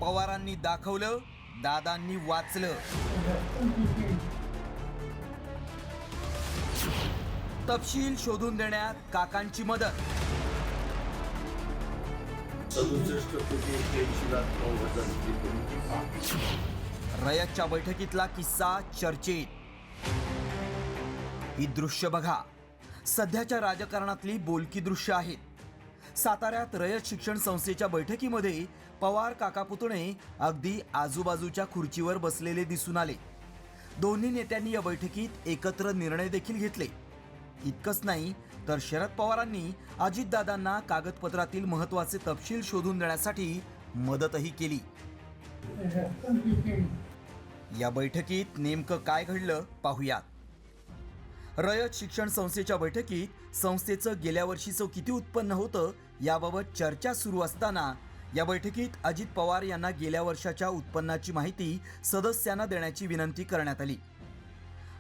पवारांनी दाखवलं, दादांनी वाचलं। तपशील शोधून देण्यात काकांची मदत। 67,81,9,000 रयतच्या बैठकीतला किस्सा चर्चेत। ही दृश्य बघा, सध्याच्या राजकारणातली बोलकी दृश्य आहेत। साताऱ्यात रयत शिक्षण संस्थेच्या बैठकीमध्ये पवार काका पुतणे अगदी आजूबाजूच्या खुर्चीवर बसलेले दिसून आले। दोन्ही नेत्यांनी या बैठकीत एकत्र निर्णय देखील घेतले। इतकंच नाही तर शरद पवारांनी अजितदादांना कागदपत्रातील महत्त्वाचे तपशील शोधून देण्यासाठी मदतही केली। या बैठकीत नेमकं काय घडलं पाहूयात। रयत शिक्षण संस्थेच्या बैठकीत संस्थेचं गेल्या वर्षीचं किती उत्पन्न होतं याबाबत चर्चा सुरू असताना या बैठकीत अजित पवार यांना गेल्या वर्षाच्या उत्पन्नाची माहिती सदस्यांना देण्याची विनंती करण्यात आली।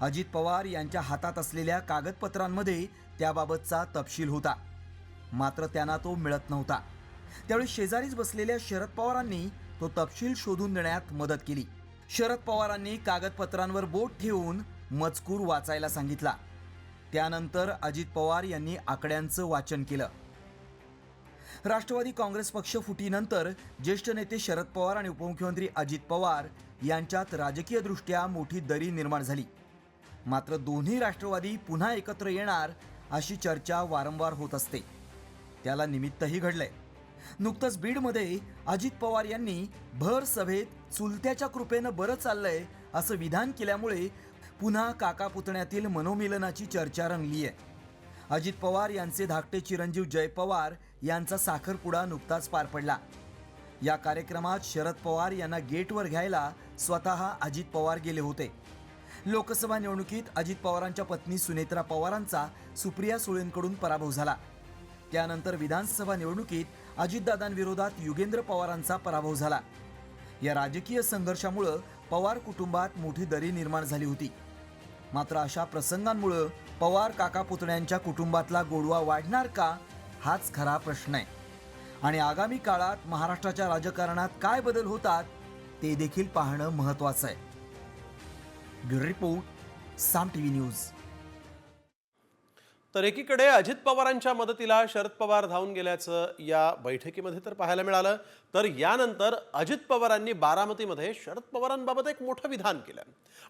अजित पवार यांच्या हातात असलेल्या कागदपत्रांमध्ये त्याबाबतचा तपशील होता, मात्र त्यांना तो मिळत नव्हता। त्यावेळी शेजारीच बसलेल्या शरद पवारांनी तो तपशील शोधून देण्यात मदत केली। शरद पवारांनी कागदपत्रांवर बोट ठेवून मजकूर वाचायला सांगितला। त्यानंतर अजित पवार यांनी आकड्यांचं वाचन केलं। राष्ट्रवादी काँग्रेस पक्ष फुटीनंतर ज्येष्ठ नेते शरद पवार आणि उपमुख्यमंत्री अजित पवार यांच्यात राजकीयदृष्ट्या मोठी दरी निर्माण झाली। मात्र दोन्ही राष्ट्रवादी पुन्हा एकत्र येणार अशी चर्चा वारंवार होत असते। त्याला निमित्तही घडलंय। नुकतंच बीडमध्ये अजित पवार यांनी भर सभेत चुलत्याच्या कृपेनं बरं चाललंय असं विधान केल्यामुळे पुन्हा काका पुतण्यातील मनोमिलनाची चर्चा रंगली आहे। अजित पवार यांचे धाकटे चिरंजीव जय पवार यांचा साखरपुडा नुकताच पार पडला। या कार्यक्रमात शरद पवार यांना गेटवर घ्यायला स्वतः अजित पवार गेले होते। लोकसभा निवडणुकीत अजित पवारांच्या पत्नी सुनेत्रा पवारांचा सुप्रिया सुळेंकडून पराभव झाला। त्यानंतर विधानसभा निवडणुकीत अजितदादांविरोधात युगेंद्र पवारांचा पराभव झाला। या राजकीय संघर्षामुळे पवार कुटुंबात मोठी दरी निर्माण झाली होती। मात्र अशा प्रसंगांमुळे पवार काका पुतण्यांच्या कुटुंबातला गोडवा वाढणार का हाच खरा प्रश्न आहे। आणि आगामी काळात महाराष्ट्राच्या राजकारणात काय बदल होतात ते देखील पाहणं महत्त्वाचं आहे। ब्युरो रिपोर्ट, साम टीव्ही न्यूज। तर एकीकडे अजित पवारांच्या मदतीला शरद पवार धावून गेल्याचं या बैठकीमध्ये तर पाहायला मिळालं, तर यानंतर अजित पवारांनी बारामतीमध्ये शरद पवारांबाबत एक मोठं विधान केलं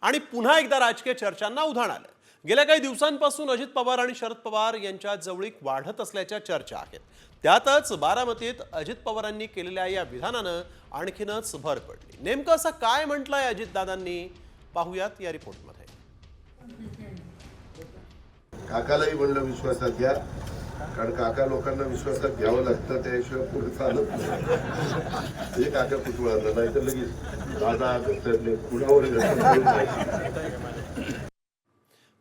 आणि पुन्हा एकदा राजकीय चर्चांना उधाण आलं। गेल्या काही दिवसांपासून अजित पवार आणि शरद पवार यांच्या जवळीक वाढत असल्याच्या चर्चा आहेत। त्यातच बारामतीत अजित पवारांनी केलेल्या या विधानानं आणखीनच भर पडली। नेमकं असं काय म्हटलंय अजितदादांनी पाहूयात या रिपोर्टमध्ये। काकालाही म्हणलं विश्वासात घ्या, कारण काका लोकांना विश्वासात घ्यावं लागतं, त्याशिवाय पुढे चालत नाही। हे काका कुठवळाला नाही तर लगेच दादा कुणावर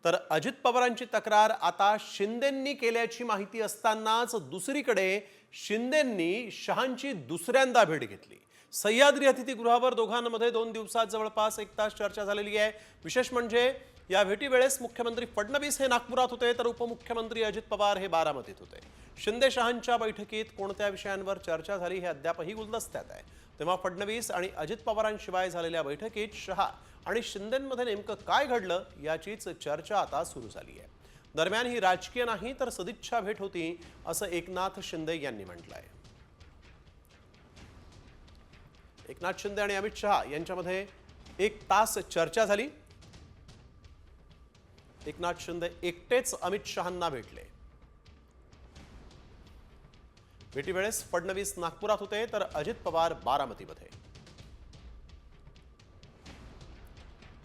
तर अजित पवारांची तक्रार आता शिंदेंनी केल्याची माहिती असतानाच दुसरीकडे शिंदेंनी शहांची दुसऱ्यांदा भेट घेतली। सह्याद्री अतिथीगृहावर दोघांमध्ये 2 दिवसात जवळपास 1 तास चर्चा झालेली आहे। विशेष म्हणजे या भेटीवेळेस मुख्यमंत्री फडणवीस हे नागपुरात होते, तर उपमुख्यमंत्री अजित पवार हे बारामतीत होते। शिंदे शहांच्या बैठकीत कोणत्या विषयांवर चर्चा झाली हे अद्यापही गुलदस्त्यात आहे। तेव्हा फडणवीस आणि अजित पवारांशिवाय झालेल्या बैठकीत शहा आणि शिंदेंमध्ये नेमकं काय घडलं याचीच चर्चा आता सुरू झाली आहे। दरम्यान ही राजकीय नाही तर सदिच्छा भेट होती असं एकनाथ शिंदे यांनी म्हटलंय। एकनाथ शिंदे आणि अमित शहा यांच्यामध्ये 1 तास चर्चा झाली। एकनाथ शिंदे एकटेच अमित शहांना भेटले। भेटीवेळेस फडणवीस नागपुरात होते, तर अजित पवार बारामतीमध्ये।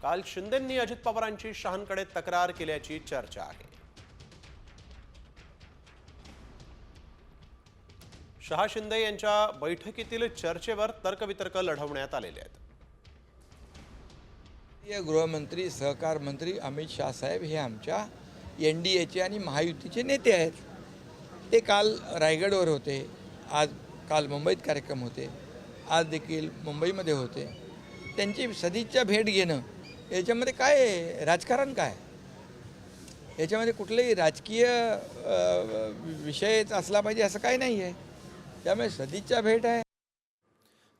काल शिंदेंनी अजित पवारांची शहांकडे तक्रार केल्याची चर्चा आहे। शहा शिंदे यांच्या बैठकीतील चर्चेवर तर्कवितर्क लढवण्यात आलेले आहेत। गृहमंत्री सहकार मंत्री अमित शाह साहेब हे आमच्या NDAचे आणि महायुतीचे नेते आहेत। ते काल रायगडवर होते, काल मुंबईत कार्यक्रम होते, आज देखील मुंबईमध्ये होते। त्यांची सदिच्छा भेट घेणं याच्यामध्ये काय राजकारण काय, याच्यामध्ये कुठलेही राजकीय विषय असला पाहिजे असं काही नाही आहे। त्यामुळे सदिच्छा भेट आहे।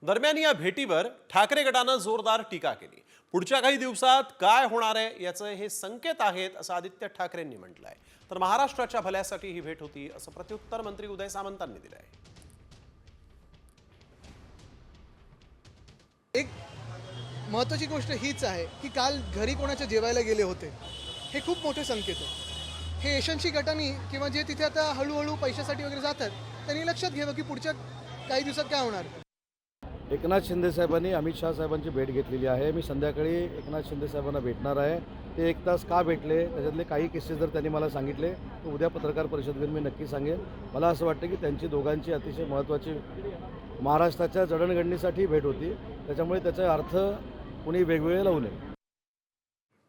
दरम्यान या भेटीवर ठाकरे गटानं जोरदार टीका केली. पुढच्या काही दिवसात काय होणार आहे याचे हे संकेत आहेत असं आदित्य ठाकरेंनी म्हटलंय. तर महाराष्ट्राच्या भल्यासाठी ही भेट होती असं प्रत्युत्तर मंत्री उदय सामंतांनी दिलंय. एक महत्त्वाची गोष्ट हीच आहे की काल घरी कोणाच्या जेवायला गेले होते, हे खूप मोठे संकेत आहे. हे यशस्वी गटांनी किंवा जे तिथे आता हळूहळू पैशासाठी वगैरे जातात त्यांनी लक्षात घ्यावं की पुढच्या काही दिवसात काय होणार. एकनाथ शिंदे साहेबांनी अमित शाह साहेबांची भेट घेतलेली आहे. मी संध्याकाळी एकनाथ शिंदे साहेबांना भेटणार आहे. ते 1 तास का भेटले त्याच्यातले काही किस्से जर त्यांनी मला सांगितले तर उद्या पत्रकार परिषदेत मी नक्की सांगेन. मला असं वाटतं की त्यांची दोघांची अतिशय महत्त्वाची महाराष्ट्राच्या जडणघडणीसाठी भेट होती, त्याच्यामुळे त्याचा अर्थ कुणी वेगवेगळे लावू नये.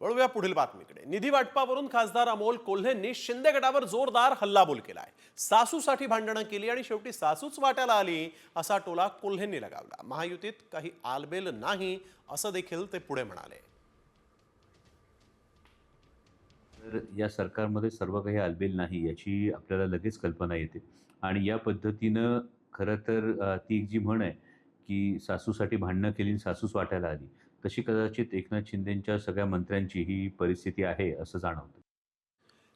वळूया पुढील बातमीकडे. निधी वाटपावरून खासदार अमोल कोल्हेंनी शिंदे गटावर जोरदार हल्लाबोल केलाय. सासूसाठी भांडणं केली आणि शेवटी सासूच वाट्याला आली असा टोला कोल्हेंनी लगावला. महायुतीत काही आलबेल नाही असं देखील ते पुढे म्हणाले. तर या सरकारमध्ये सर्व काही आलबेल नाही याची आपल्याला लगेच कल्पना येते आणि या पद्धतीनं खरं तर ती एक जी म्हण आहे की सासूसाठी भांडणं केली आणि सासूच वाटायला आली, तशी कदाचित एकनाथ शिंदेंच्या सगळ्या मंत्र्यांची ही परिस्थिती आहे असं जाणवतं.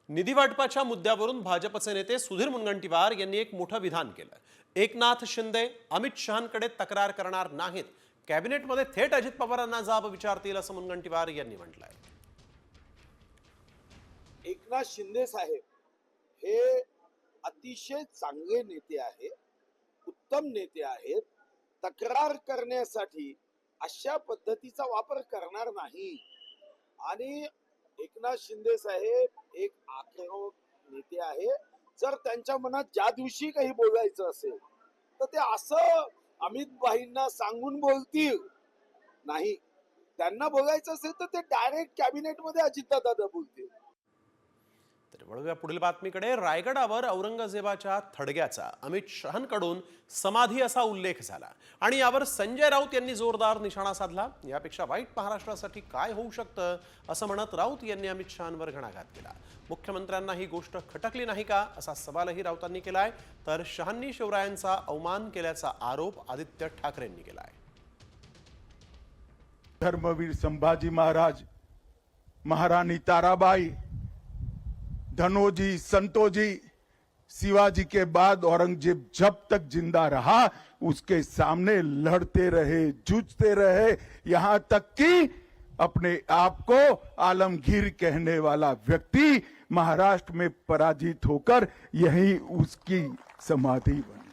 निधी वाटपाच्या मुद्द्यावरून भाजपचे नेते सुधीर मुनगंटीवार यांनी एक मोठं विधान केलं. एकनाथ शिंदे अमित शहांकडे तक्रार करणार नाहीत, कॅबिनेटमध्ये थेट अजित पवारांना जाब विचारतील असं मुनगंटीवार यांनी म्हटलंय. एकनाथ शिंदे साहेब हे अतिशय चांगले नेते आहेत, उत्तम नेते आहेत. तक्रार करण्यासाठी अशा पद्धतीचा वापर करणार नाही. आणि एकनाथ शिंदे साहेब एक आक्रमक नेते आहे. जर त्यांच्या मनात ज्या दिवशी काही बोलायचं असेल तर ते असं अमित भाईंना सांगून बोलतील नाही. त्यांना बोलायचं असेल तर ते डायरेक्ट कॅबिनेटमध्ये अजितदादा बोलतील. तर वळूया पुढील बातमीकडे. रायगडावर औरंगजेबाच्या थडग्याचा अमित शहांकडून समाधी असा उल्लेख झाला आणि यावर संजय राऊत यांनी जोरदार निशाणा साधला. यापेक्षा वाईट महाराष्ट्रासाठी काय होऊ शकतं असं म्हणत राऊत यांनी अमित शहांवर घणाघात केला. मुख्यमंत्र्यांना ही गोष्ट खटकली नाही का असा सवालही राऊतांनी केलाय. तर शहांनी शिवरायांचा अवमान केल्याचा आरोप आदित्य ठाकरेंनी केलाय. धर्मवीर संभाजी महाराज, महारानी ताराबाई, धनोजी, संतोजी, शिवाजी के बाद औरंगजेब जब तक जिंदा रहा उसके सामने लड़ते रहे, जूझते रहे, यहाँ तक कि अपने आप को आलमगीर कहने वाला व्यक्ति महाराष्ट्र में पराजित होकर यही उसकी समाधी बनी.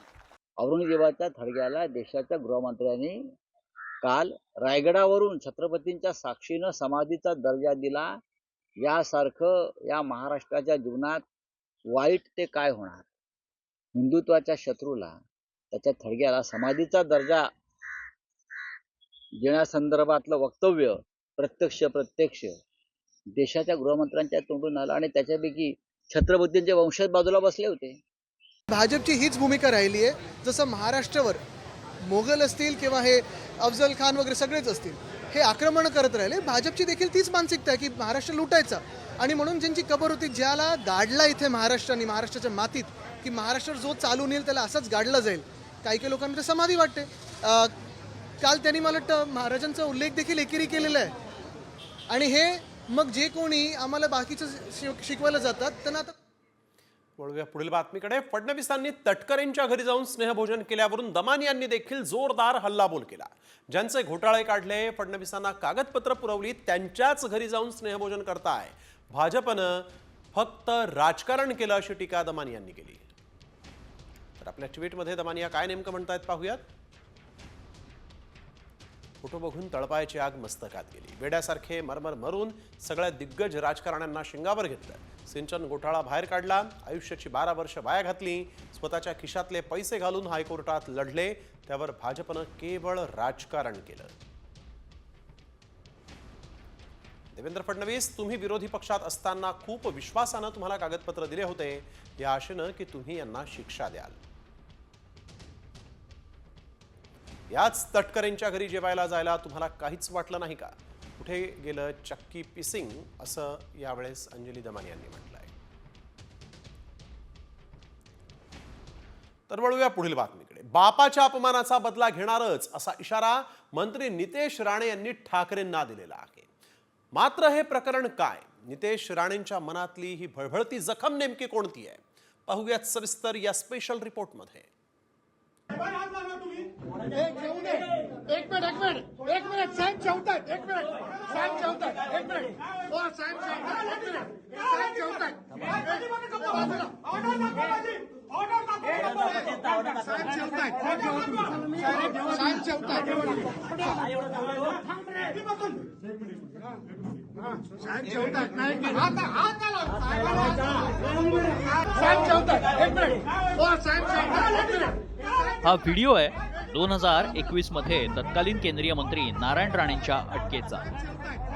औरंगजेबाच्या थडग्याला देशाच्या गृहमंत्र्यांनी काल रायगडावरून छत्रपतींच्या साक्षीनं समाधीचा दर्जा दिला. यासारखं या महाराष्ट्राच्या जीवनात वाईट ते काय होणार. हिंदुत्वाच्या शत्रूला त्याच्या थडग्याला समाधीचा दर्जा देण्यासंदर्भातलं वक्तव्य प्रत्यक्ष देशाच्या गृहमंत्र्यांच्या तोंडून आलं आणि त्याच्यापैकी छत्रपतींचे वंशज बाजूला बसले होते. भाजपची हीच भूमिका राहिली आहे. जसं महाराष्ट्रावर मोगल असतील किंवा हे अफजल खान वगैरे सगळेच असतील हे आक्रमण करत राहिले, भाजपची देखील तीच मानसिकता आहे की महाराष्ट्र लुटायचा. आणि म्हणून ज्यांची कबर होती, ज्याला गाडला इथे महाराष्ट्राने महाराष्ट्राच्या मातीत की महाराष्ट्र जो चालून येईल त्याला असंच गाडला जाईल, काही काही लोकांना ते समाधी वाटते. काल त्यांनी मला वाटतं महाराजांचा उल्लेख देखील एकेरी केलेला आहे. आणि हे मग जे कोणी आम्हाला बाकीचं शिकवायला जातात त्यांना आता. वळूया पुढील बातमीकडे. फडणवीसांनी तटकरेंच्या घरी जाऊन स्नेहभोजन केल्यावरून दमानी यांनी देखील जोरदार हल्लाबोल केला. ज्यांचे घोटाळे काढले, फडणवीसांना कागदपत्र पुरवली, त्यांच्याच घरी जाऊन स्नेहभोजन करताय. भाजपनं फक्त राजकारण केलं अशी टीका दमानी यांनी केली. तर आपल्या ट्विटमध्ये दमानिया काय नेमकं म्हणतायत पाहूयात. फोटो बघून तळपायाची आग मस्तकात गेली. वेड्यासारखे मरमर मरून सगळ्या दिग्गज राजकारण्यांना शिंगावर घेतलं. सिंचन घोटाळा बाहेर काढला, आयुष्याची 12 वर्ष वाया घातली, स्वतःच्या खिशातले पैसे घालून हायकोर्टात लढले, त्यावर भाजपनं केवळ राजकारण केलं. देवेंद्र फडणवीस, तुम्ही विरोधी पक्षात असताना खूप विश्वासानं तुम्हाला कागदपत्र दिले होते, या आशेनं की तुम्ही यांना शिक्षा द्याल. याच तटकरेंच्या घरी जेवायला जायला तुम्हाला काहीच वाटलं नाही का? कुठे गेलं चक्की पिसिंग, असं यावेळेस अंजली दमानी यांनी म्हटलंय. तर वळूया पुढील बातमीकडे. आहे. बापाच्या अपमानाचा बदला घेणारच असा इशारा मंत्री नितेश राणे यांनी ठाकरेंना दिलेला आहे. मात्र हे प्रकरण काय? नितेश राणेंच्या मनातली ही भळभळती जखम नेमकी कोणती आहे? पाहूयात सविस्तर या स्पेशल रिपोर्टमध्ये. हा व्हिडिओ आहे 2021 मध्ये तत्कालीन केंद्रीय मंत्री नारायण राणेंच्या अटकेचा.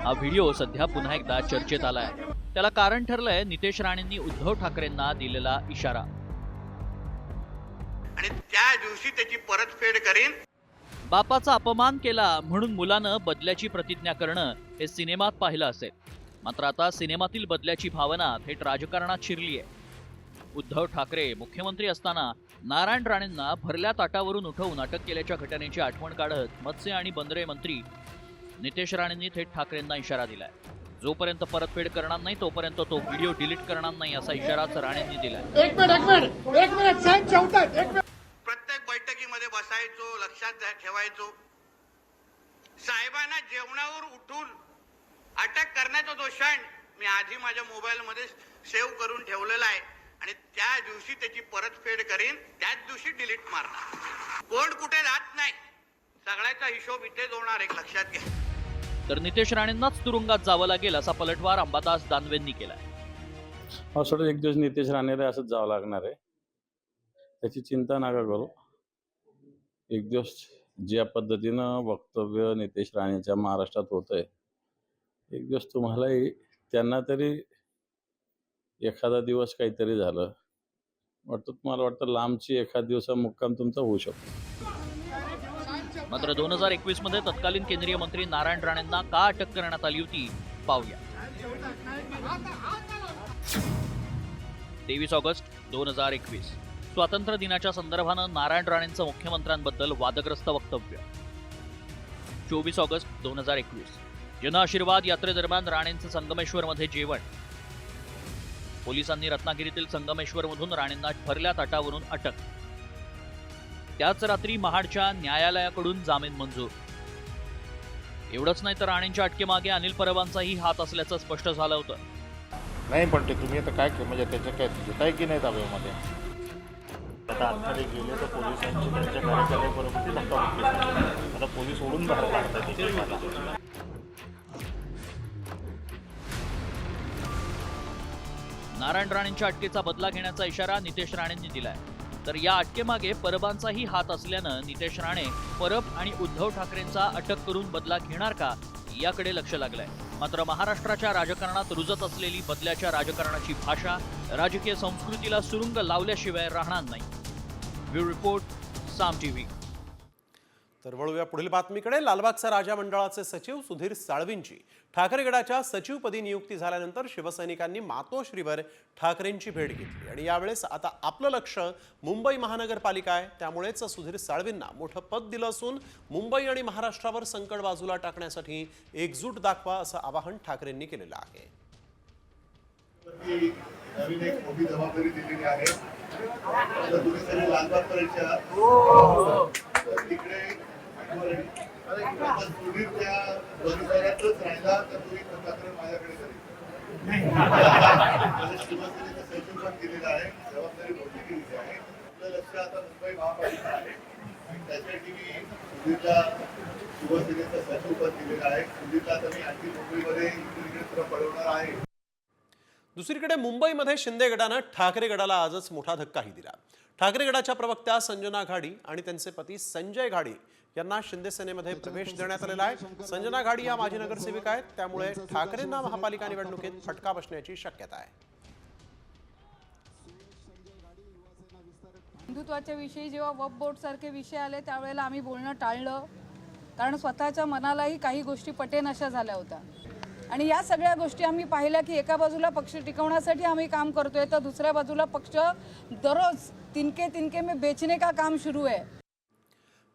हा व्हिडिओ सध्या पुन्हा एकदा चर्चेत आलाय. त्याला कारण ठरलंय नितेश राणेंनी उद्धव ठाकरेंना दिलेला इशारा. आणि त्या दिवशी त्याची परतफेड करीन. बापाचा अपमान केला म्हणून मुलानं बदल्याची प्रतिज्ञा करणं हे सिनेमात पाहिलं असेल. मात्र आता सिनेमातील बदल्याची भावना थेट राजकारणात शिरली आहे. उद्धव ठाकरे मुख्यमंत्री असताना नारायण राणेंना भरल्या ताटावरून उठवून अटक केल्याच्या घटनेची आठवण काढत मत्स्य आणि बंदरे मंत्री नितेश राणेंनी थेट ठाकरेंना इशारा दिलाय. जोपर्यंत परतफेड करणार नाही तोपर्यंत तो व्हिडिओ डिलीट करणार नाही असा इशाराच राणेंनी दिलाय. प्रत्येक बैठकीमध्ये बसायचो, लक्षात ठेवायचो. साहेबांना जेवणावर उठून अटक करण्याचा तो क्षण मी आधी माझ्या मोबाईलमध्ये सेव्ह करून ठेवलेला आहे. आणि त्या दिवशी त्याची परतफेड करीन, त्याच दिवशी डिलीट मारणार. कोण कुठे जात नाही, सगळ्याचा हिशोब इथेच होणार, एक लक्षात घ्या. तर नितेश राणेंनाच तुरुंगात जावं लागेल असा पलटवार अंबादास दानवेंनी केलाय. सोडून एक दिवस नितेश राणेला असंच जावं लागणार आहे. त्याची चिंता नका करू. एक दिवस ज्या पद्धतीनं वक्तव्य नितेश राणेच्या महाराष्ट्रात होतंय, एक दिवस तुम्हालाही त्यांना तरी एखादा दिवस काहीतरी झालं वाटतं, तुम्हाला वाटतं लांबची एखाद दिवसा मुक्काम तुमचा होऊ शकतो. मात्र 2021 मध्ये तत्कालीन केंद्रीय मंत्री नारायण राणेंना का अटक करण्यात आली होती पाहूया. 23 ऑगस्ट 2021 स्वातंत्र्य दिनाच्या संदर्भानं नारायण राणेंचं मुख्यमंत्र्यांबद्दल वादग्रस्त वक्तव्य. 24 ऑगस्ट 2021 जनआशीर्वाद यात्रेदरम्यान राणेंचं संगमेश्वरमध्ये जेवण. पोलिसांनी रत्नागिरीतील संगमेश्वरमधून राणेंना भरल्या ताटावरून अटक. त्याच रात्री महाडच्या न्यायालयाकडून जामीन मंजूर. एवढंच नाही तर राणेंच्या अटकेमागे अनिल परबांचाही हात असल्याचं स्पष्ट झालं होतं. नाही पण ते तुम्ही आता काय म्हणजे त्याचं काय घेत आहे की नाही ताब्यामध्ये? आता आतमध्ये गेले तर पोलिसांची त्यांच्या कार्यकर्त्याबरोबर धक्काबुक्की. आता पोलीस ओढून बाहेर काढतात. नारायण राणेंच्या अटकेचा बदला घेण्याचा इशारा नितेश राणेंनी दिलाय. तर या अटकेमागे परबांचाही हात असल्यानं नितेश राणे परब आणि उद्धव ठाकरेंचा अटक करून बदला घेणार का याकडे लक्ष लागलंय. मात्र महाराष्ट्राच्या राजकारणात रुजत असलेली बदल्याच्या राजकारणाची भाषा राजकीय संस्कृतीला सुरुंग लावल्याशिवाय राहणार नाही. ब्युरो रिपोर्ट, साम टीव्ही. तर वळूया पुढील बातमीकडे. लालबागचा राजा मंडळाचे सचिव सुधीर साळवींची ठाकरे गटाच्या सचिवपदी नियुक्ती झाल्यानंतर शिवसैनिकांनी मातोश्रीवर ठाकरेंची भेट घेतली. आणि यावेळेस आता आपलं लक्ष मुंबई महानगरपालिका आहे. त्यामुळेच सुधीर साळवींना मोठं पद दिलं असून मुंबई आणि महाराष्ट्रावर संकट बाजूला टाकण्यासाठी एकजूट दाखवा असं आवाहन ठाकरेंनी केलेलं आहे. नवीन एक मोठी जबाबदारी दिलेली आहे. लालबागच्या तिकडे सुधीरच्या परिसरातच राहिला तर तुम्ही तक्रार माझ्याकडे करेल. शिवसेनेचं सचिव पण केलेलं आहे. जबाबदारी मोठी केलेली आहे. आपलं लक्ष आता मुंबई महापालिका आहे आणि त्यासाठी मी सुधीरला शिवसेनेचं सचिव पण दिलेलं आहे. सुधीरला तर मी आणखी मुंबईमध्ये इकडे पळवणार आहे. दुसरीकडे मुंबईमध्ये शिंदे गटानं ठाकरे गटाला आजच मोठा धक्काही दिला. ठाकरे गटाच्या प्रवक्त्या संजना घाडी आणि त्यांचे पती संजय घाडी यांना शिंदे सेनेमध्ये प्रवेश देण्यात आलेला आहे. संजना घाडी या माजी नगरसेविका आहेत. त्यामुळे ठाकरेंना महापालिका निवडणुकीत फटका बसण्याची शक्यता आहे. हिंदुत्वाच्या विषयी जेव्हा वक्फ बोर्ड सारखे विषय आले त्यावेळेला आम्ही बोलणं टाळलं, कारण स्वतःच्या मनालाही काही गोष्टी पटेनाशा झाल्या होत्या. आणि या सगळ्या गोष्टी आम्ही पाहिल्या की एका बाजूला पक्ष टिकवण्यासाठी आम्ही काम करतोय तर दुसऱ्या बाजूला पक्ष दररोज तिनके में बेचने का काम सुरू आहे.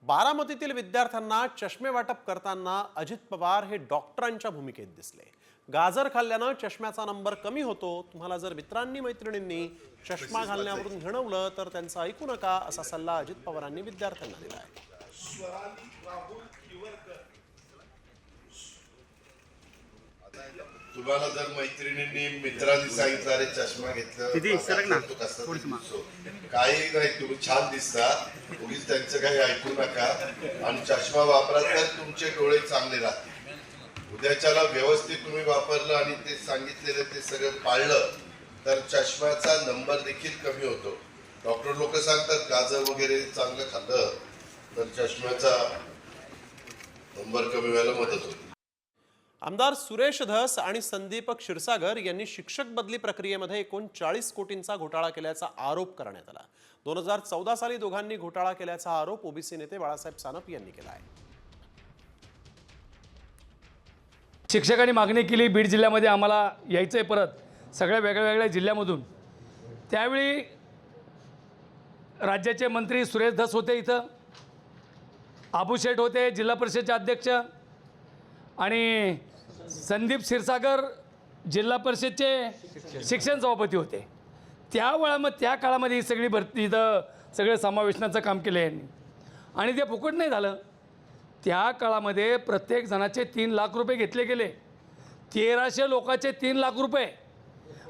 बारामतीतील विद्यार्थ्यांना चष्मे वाटप करताना अजित पवार हे डॉक्टरांच्या भूमिकेत दिसले. गाजर खाल्ल्यानं चष्म्याचा नंबर कमी होतो. तुम्हाला जर मित्रांनी मैत्रिणींनी चष्मा घालण्यावरून हिणवलं तर त्यांचं ऐकू नका, असा सल्ला अजित पवारांनी विद्यार्थ्यांना दिला आहे. तुम्हाला जर मैत्रिणींनी मित्रांनी सांगितलं अरे चष्मा घेतला काही नाही, तुम्ही छान दिसता, उगीच त्यांचं काही ऐकू नका आणि चष्मा वापरा तर तुमचे डोळे चांगले राहतील. उद्याच्याला व्यवस्थित तुम्ही वापरलं आणि ते सांगितलेलं ते सगळं पाळलं तर चष्म्याचा नंबर देखील कमी होतो. डॉक्टर लोक सांगतात गाजर वगैरे चांगलं खाल्लं तर चष्म्याचा नंबर कमी व्हायला मदत होते. आमदार सुरेश धस आणि संदीप क्षीरसागर यांनी शिक्षक बदली प्रक्रियेमध्ये एकूण 40 कोटींचा घोटाळा केल्याचा आरोप करण्यात आला. 2014 साली दोघांनी घोटाळा केल्याचा आरोप ओबीसी नेते बाळासाहेब सानप यांनी केला आहे. शिक्षकांनी मागणी केली बीड जिल्ह्यामध्ये आम्हाला यायचं आहे परत सगळ्या वेगळ्या जिल्ह्यामधून. त्यावेळी राज्याचे मंत्री सुरेश धस होते, इथं आबू शेठ होते जिल्हा परिषदेचे अध्यक्ष, आणि संदीप क्षीरसागर जिल्हा परिषदचे शिक्षण सभापती होते. त्या काळामध्ये ही सगळी भरती इथं सगळे समावेशनाचं काम केलं यांनी आणि ते फुकट नाही झालं. त्या काळामध्ये प्रत्येक जणाचे 3 लाख रुपये घेतले गेले. 1300 लोकांचे 3 लाख रुपये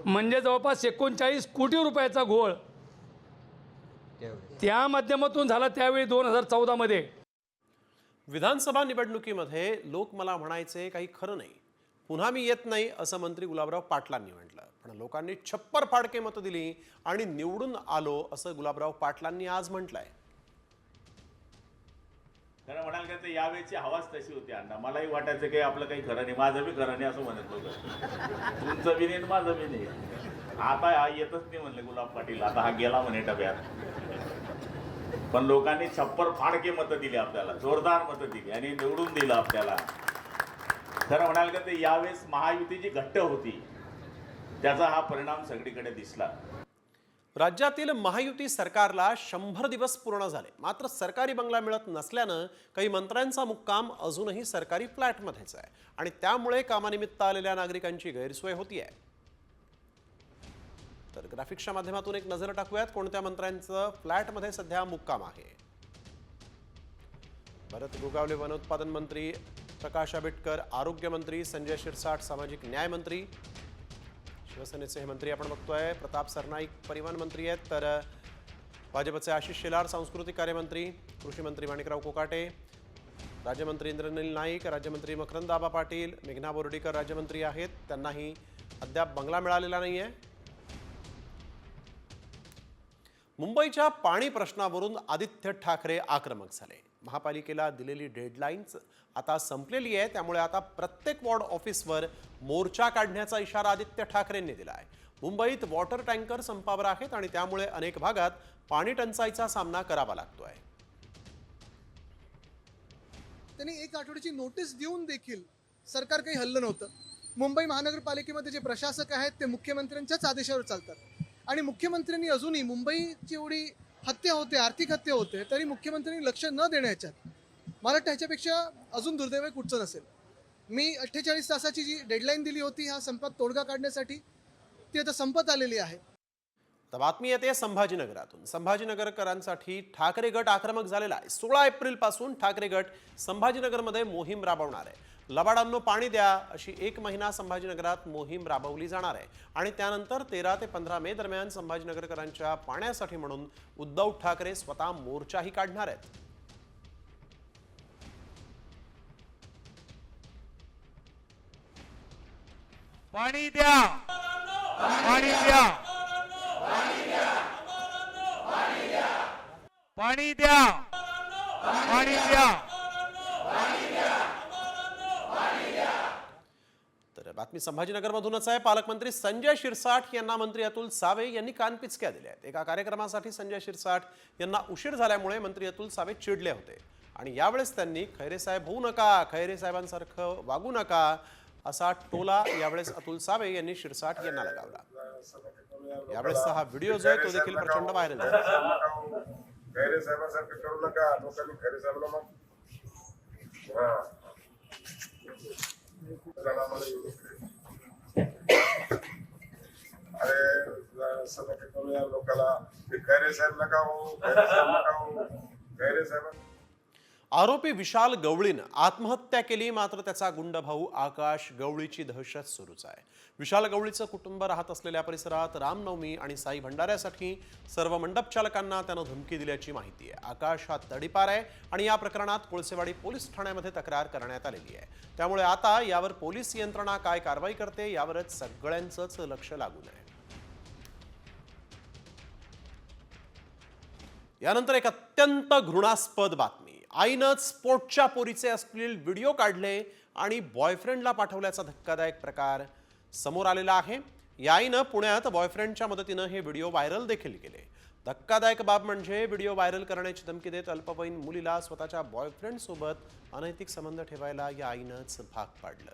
म्हणजे जवळपास 39 कोटी रुपयाचा घोळ त्या माध्यमातून झाला त्यावेळी 2014 मध्ये. विधानसभा निवडणुकीमध्ये लोक मला म्हणायचे काही खरं नाही, पुन्हा मी येत नाही, असं मंत्री गुलाबराव पाटलांनी म्हटलं. पण लोकांनी छप्पर फाडके मतं दिली आणि निवडून आलो, असं गुलाबराव पाटलांनी आज म्हटलंय. खरं म्हणाल का तर यावेळेची हवाच तशी होती अण्णा. मलाही वाटायचं की आपलं काही खरं नाही, माझं बी खरं नाही असं म्हणत होतं. तुमचं बी नाही माझं बी नाही. आता हा येतच नाही म्हणले गुलाब पाटील, आता हा गेला म्हणे डब्यात. पण लोकांनी छप्पर फाडके मतं दिली आपल्याला, जोरदार मतं दिली आणि निवडून दिलं आपल्याला. खरं म्हणाल का तर यावेळेस महायुती जी घट्ट होती त्याचा हा परिणाम सगळीकडे दिसला. राज्यातील महायुती सरकारला 100 दिवस पूर्ण झाले, मात्र सरकारी बंगला मिळत नसल्यानं काही मंत्र्यांचा मुक्काम अजूनही सरकारी फ्लॅटमध्येच आहे आणि त्यामुळे कामानिमित्त आलेल्या नागरिकांची गैरसोय होतीये. तर ग्राफिक्सच्या माध्यमातून एक नजर टाकूयात कोणत्या मंत्र्यांचं फ्लॅटमध्ये सध्या मुक्काम आहे. भरत गोगावले वनोत्पादन मंत्री, प्रकाश आंबेडकर आरोग्यमंत्री, संजय शिरसाट सामाजिक न्याय मंत्री, शिवसेनेचे हे मंत्री आपण बघतोय. प्रताप सरनाईक परिवहन मंत्री आहेत, तर भाजपचे आशिष शेलार सांस्कृतिक कार्यमंत्री, कृषी मंत्री माणिकराव कोकाटे, राज्यमंत्री इंद्रनील नाईक, राज्यमंत्री मकरंद आबा पाटील, मेघना बोर्डीकर राज्यमंत्री आहेत. त्यांनाही अद्याप बंगला मिळालेला नाहीये. मुंबईच्या पाणी प्रश्नावरून आदित्य ठाकरे आक्रमक झाले. महापालिकेला दिलेली डेडलाईन आता संपलेली आहे, त्यामुळे आता प्रत्येक वॉर्ड ऑफिसवर मोर्चा काढण्याचा इशारा आदित्य ठाकरेंनी दिला आहे. मुंबईत वॉटर टँकर संपावर आहेत आणि त्यामुळे अनेक भागात पाणी टंचाईचा सामना करावा लागतोय. त्यांनी 1 आठवड्याची नोटीस देऊन देखील सरकार काही हल्लं नव्हतं. मुंबई महानगरपालिकेमध्ये जे प्रशासक आहेत ते मुख्यमंत्र्यांच्याच आदेशावर चालतात आणि मुख्यमंत्र्यांनी अजूनही मुंबईची एवढी हत्या होते, आर्थिक हत्या होते, तरी मुख्यमंत्र्यांनी लक्ष न देण्याच्यात मला वाटतं ह्याच्यापेक्षा अजून दुर्दैव कुठचं नसेल. मी 48 तासाची जी डेडलाईन दिली होती ह्या संपात तोडगा काढण्यासाठी, ती आता संपत आलेली आहे. तर बातमी येते संभाजीनगरातून. संभाजीनगरकरांसाठी ठाकरे गट आक्रमक झालेला आहे. 16 एप्रिलपासून ठाकरे गट संभाजीनगरमध्ये मोहीम राबवणार आहे. लबाडांनो पाणी द्या अशी 1 महिना संभाजीनगरात मोहीम राबवली जाणार आहे आणि त्यानंतर 13 ते 15 मे दरम्यान संभाजीनगरकरांच्या पाण्यासाठी म्हणून उद्धव ठाकरे स्वतः मोर्चाही काढणार आहेत. पाणी द्या, पाणी द्या, पाणी द्या, पाणी द्या. तर बातमी संभाजीनगरमधूनच आहे. पालकमंत्री संजय शिरसाट यांना मंत्री अतुल सावे यांनी कानपिचक्या दिल्या आहेत. एका कार्यक्रमासाठी संजय शिरसाट यांना उशीर झाल्यामुळे मंत्री अतुल सावे चिडले होते आणि यावेळेस त्यांनी खैरे साहेब होऊ नका, खैरे साहेबांसारखं वागू नका, असा टोला यावेळेस अतुल सावे यांनी शिरसाट यांना लगावला. यावेळेसचा हा व्हिडिओ जो आहे तो देखील प्रचंड व्हायरल झाला. खैरे साहेबांसारखं करू नका. लोकांनी खैरे साहेबांना मग अरे सगळं करूया लोकांना. खैरे साहेब नका हो, खैरे साहेब नका हो, खैरे साहेब. आरोपी विशाल गवळीनं आत्महत्या केली, मात्र त्याचा गुंड भाऊ आकाश गवळीची दहशत सुरूच आहे. विशाल गवळीचं कुटुंब राहत असलेल्या परिसरात रामनवमी आणि साई भंडाऱ्यासाठी सर्व मंडप चालकांना त्यानं धमकी दिल्याची माहिती आहे. आकाश हा तडीपार आहे आणि या प्रकरणात कोळसेवाडी पोलीस ठाण्यामध्ये तक्रार करण्यात आलेली आहे. त्यामुळे आता यावर पोलीस यंत्रणा काय कारवाई करते यावरच सगळ्यांचंच लक्ष लागून आहे. यानंतर एक अत्यंत घृणास्पद बातमी. आईनंच स्पोर्टच्या पोरीचे अश्लील व्हिडिओ काढले आणि बॉयफ्रेंडला पाठवल्याचा धक्कादायक प्रकार समोर आलेला आहे. या आईनं पुण्यात बॉयफ्रेंडच्या मदतीनं हे व्हिडिओ व्हायरल देखील केले. धक्कादायक बाब म्हणजे व्हिडिओ व्हायरल करण्याची धमकी देत अल्पवयीन मुलीला स्वतःच्या बॉयफ्रेंडसोबत अनैतिक संबंध ठेवायला या आईनंच भाग पाडलं.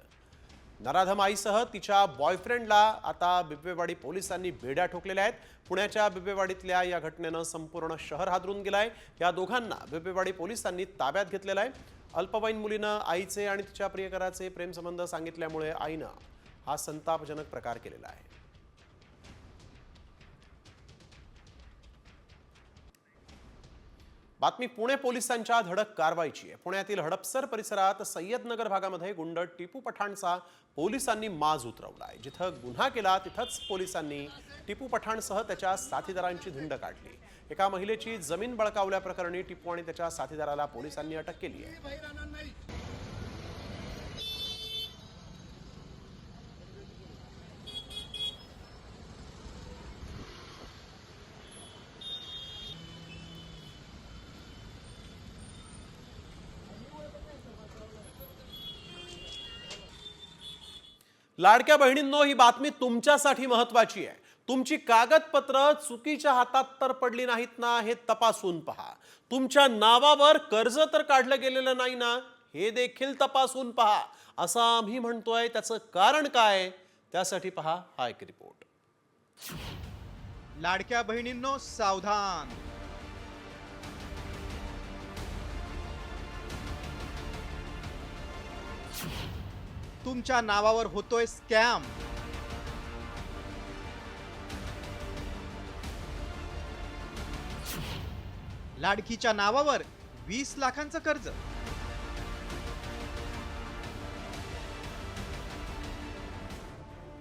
नराधम आईसह तिच्या बॉयफ्रेंडला आता बिबवेवाडी पोलिसांनी बेड्या ठोकलेल्या आहेत. पुण्याच्या बिबवेवाडीतल्या या घटनेनं संपूर्ण शहर हादरून गेलाय. या दोघांना बिबवेवाडी पोलिसांनी ताब्यात घेतलेलं आहे. अल्पवयीन मुलीनं आईचे आणि तिच्या प्रियकराचे प्रेमसंबंध सांगितल्यामुळे आईनं हा संतापजनक प्रकार केलेला आहे. बातमी पुणे पोलिसांच्या धडक कारवाईची आहे. पुण्यातील हडपसर परिसरात सय्यदनगर भागामध्ये गुंड टिपू पठाणचा पोलिसांनी माज उतरवला आहे. जिथं गुन्हा केला तिथंच पोलिसांनी टिपू पठाणसह त्याच्या साथीदारांची धिंड काढली. एका महिलेची जमीन बळकावल्याप्रकरणी टिपू आणि त्याच्या साथीदाराला पोलिसांनी अटक केली आहे. लाडक्या बहिणींनो, ही बातमी तुमच्यासाठी महत्वाची आहे. तुमची कागदपत्र चुकीच्या हातात तर पडली नाहीत ना, हे तपासून पहा. तुमच्या नावावर कर्ज तर काढलं गेलेलं नाही ना, हे देखील तपासून पहा. असं आम्ही म्हणतोय. त्याचं कारण काय, त्यासाठी पहा हा एक रिपोर्ट. लाडक्या बहिणींनो सावधान. तुमच्या नावावर होतोय स्कॅम. लाडकीच्या नावावर 20 लाखांचं कर्ज.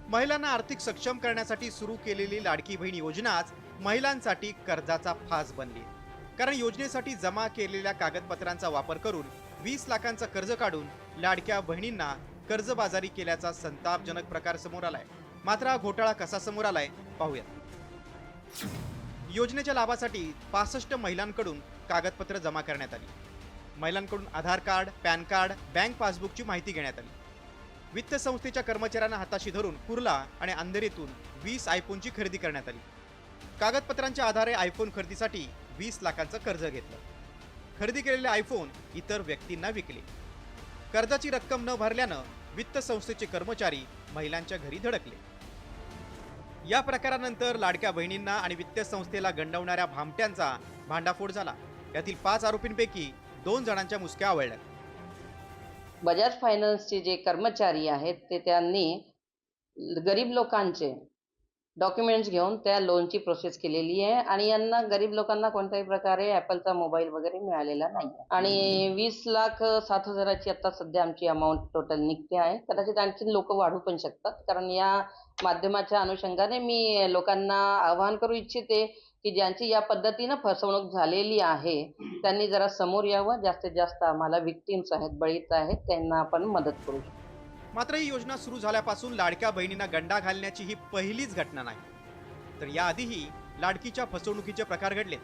महिलांना आर्थिक सक्षम करण्यासाठी सुरू केलेली लाडकी बहीण योजनाच महिलांसाठी कर्जाचा फास बनली. कारण योजनेसाठी जमा केलेल्या कागदपत्रांचा वापर करून 20 लाखांचं कर्ज काढून लाडक्या बहिणींना कर्जबाजारी केल्याचा संतापजनक प्रकार समोर आलाय. मात्र हा घोटाळा कसा समोर आलाय पाहूयात. योजनेच्या लाभासाठी 65 महिलांकडून कागदपत्र जमा करण्यात आली. महिलांकडून आधार कार्ड, पॅन कार्ड, बँक पासबुकची माहिती घेण्यात आली. वित्त संस्थेच्या कर्मचाऱ्यांना हाताशी धरून कुर्ला आणि अंधेरीतून 20 आयफोनची खरेदी करण्यात आली. कागदपत्रांच्या आधारे आयफोन खरेदीसाठी 20 लाखांचं कर्ज घेतलं. खरेदी केलेले आयफोन इतर व्यक्तींना विकले. कर्जाची रक्कम न भरल्यानं वित्त संस्थेचे कर्मचारी महिलांच्या घरी धडकले. या प्रकारानंतर लाडक्या बहिणींना आणि वित्त संस्थेला गंडवणाऱ्या भामट्यांचा भांडाफोड झाला. यातील 5 आरोपींपैकी 2 जणांच्या मुसक्या आवळल्या. बजाज फायनान्सचे जे कर्मचारी आहेत ते त्यांनी गरीब लोकांचे डॉक्युमेंट्स घेऊन त्या लोनची प्रोसेस केलेली आहे आणि यांना गरीब लोकांना कोणत्याही प्रकारे ॲपलचा मोबाईल वगैरे मिळालेला नाही. आणि 20,07,000ची आता सध्या आमची अमाऊंट टोटल निघते आहे. कदाचित आणखी लोक वाढू पण शकतात. कारण या माध्यमाच्या अनुषंगाने मी लोकांना आवाहन करू इच्छिते की ज्यांची या पद्धतीनं फसवणूक झालेली आहे त्यांनी जरा समोर यावं. जास्तीत जास्त आम्हाला विक्टिम्स आहेत, बळीत आहेत, त्यांना आपण मदत करू शकतो. मात्र ही योजना सुरू झाल्यापासून लाडक्या बहिणींना गंडा घालण्याची ही पहिलीच घटना नाही. तर याआधीही लाडकीच्या फसवणुकीचे प्रकार घडले.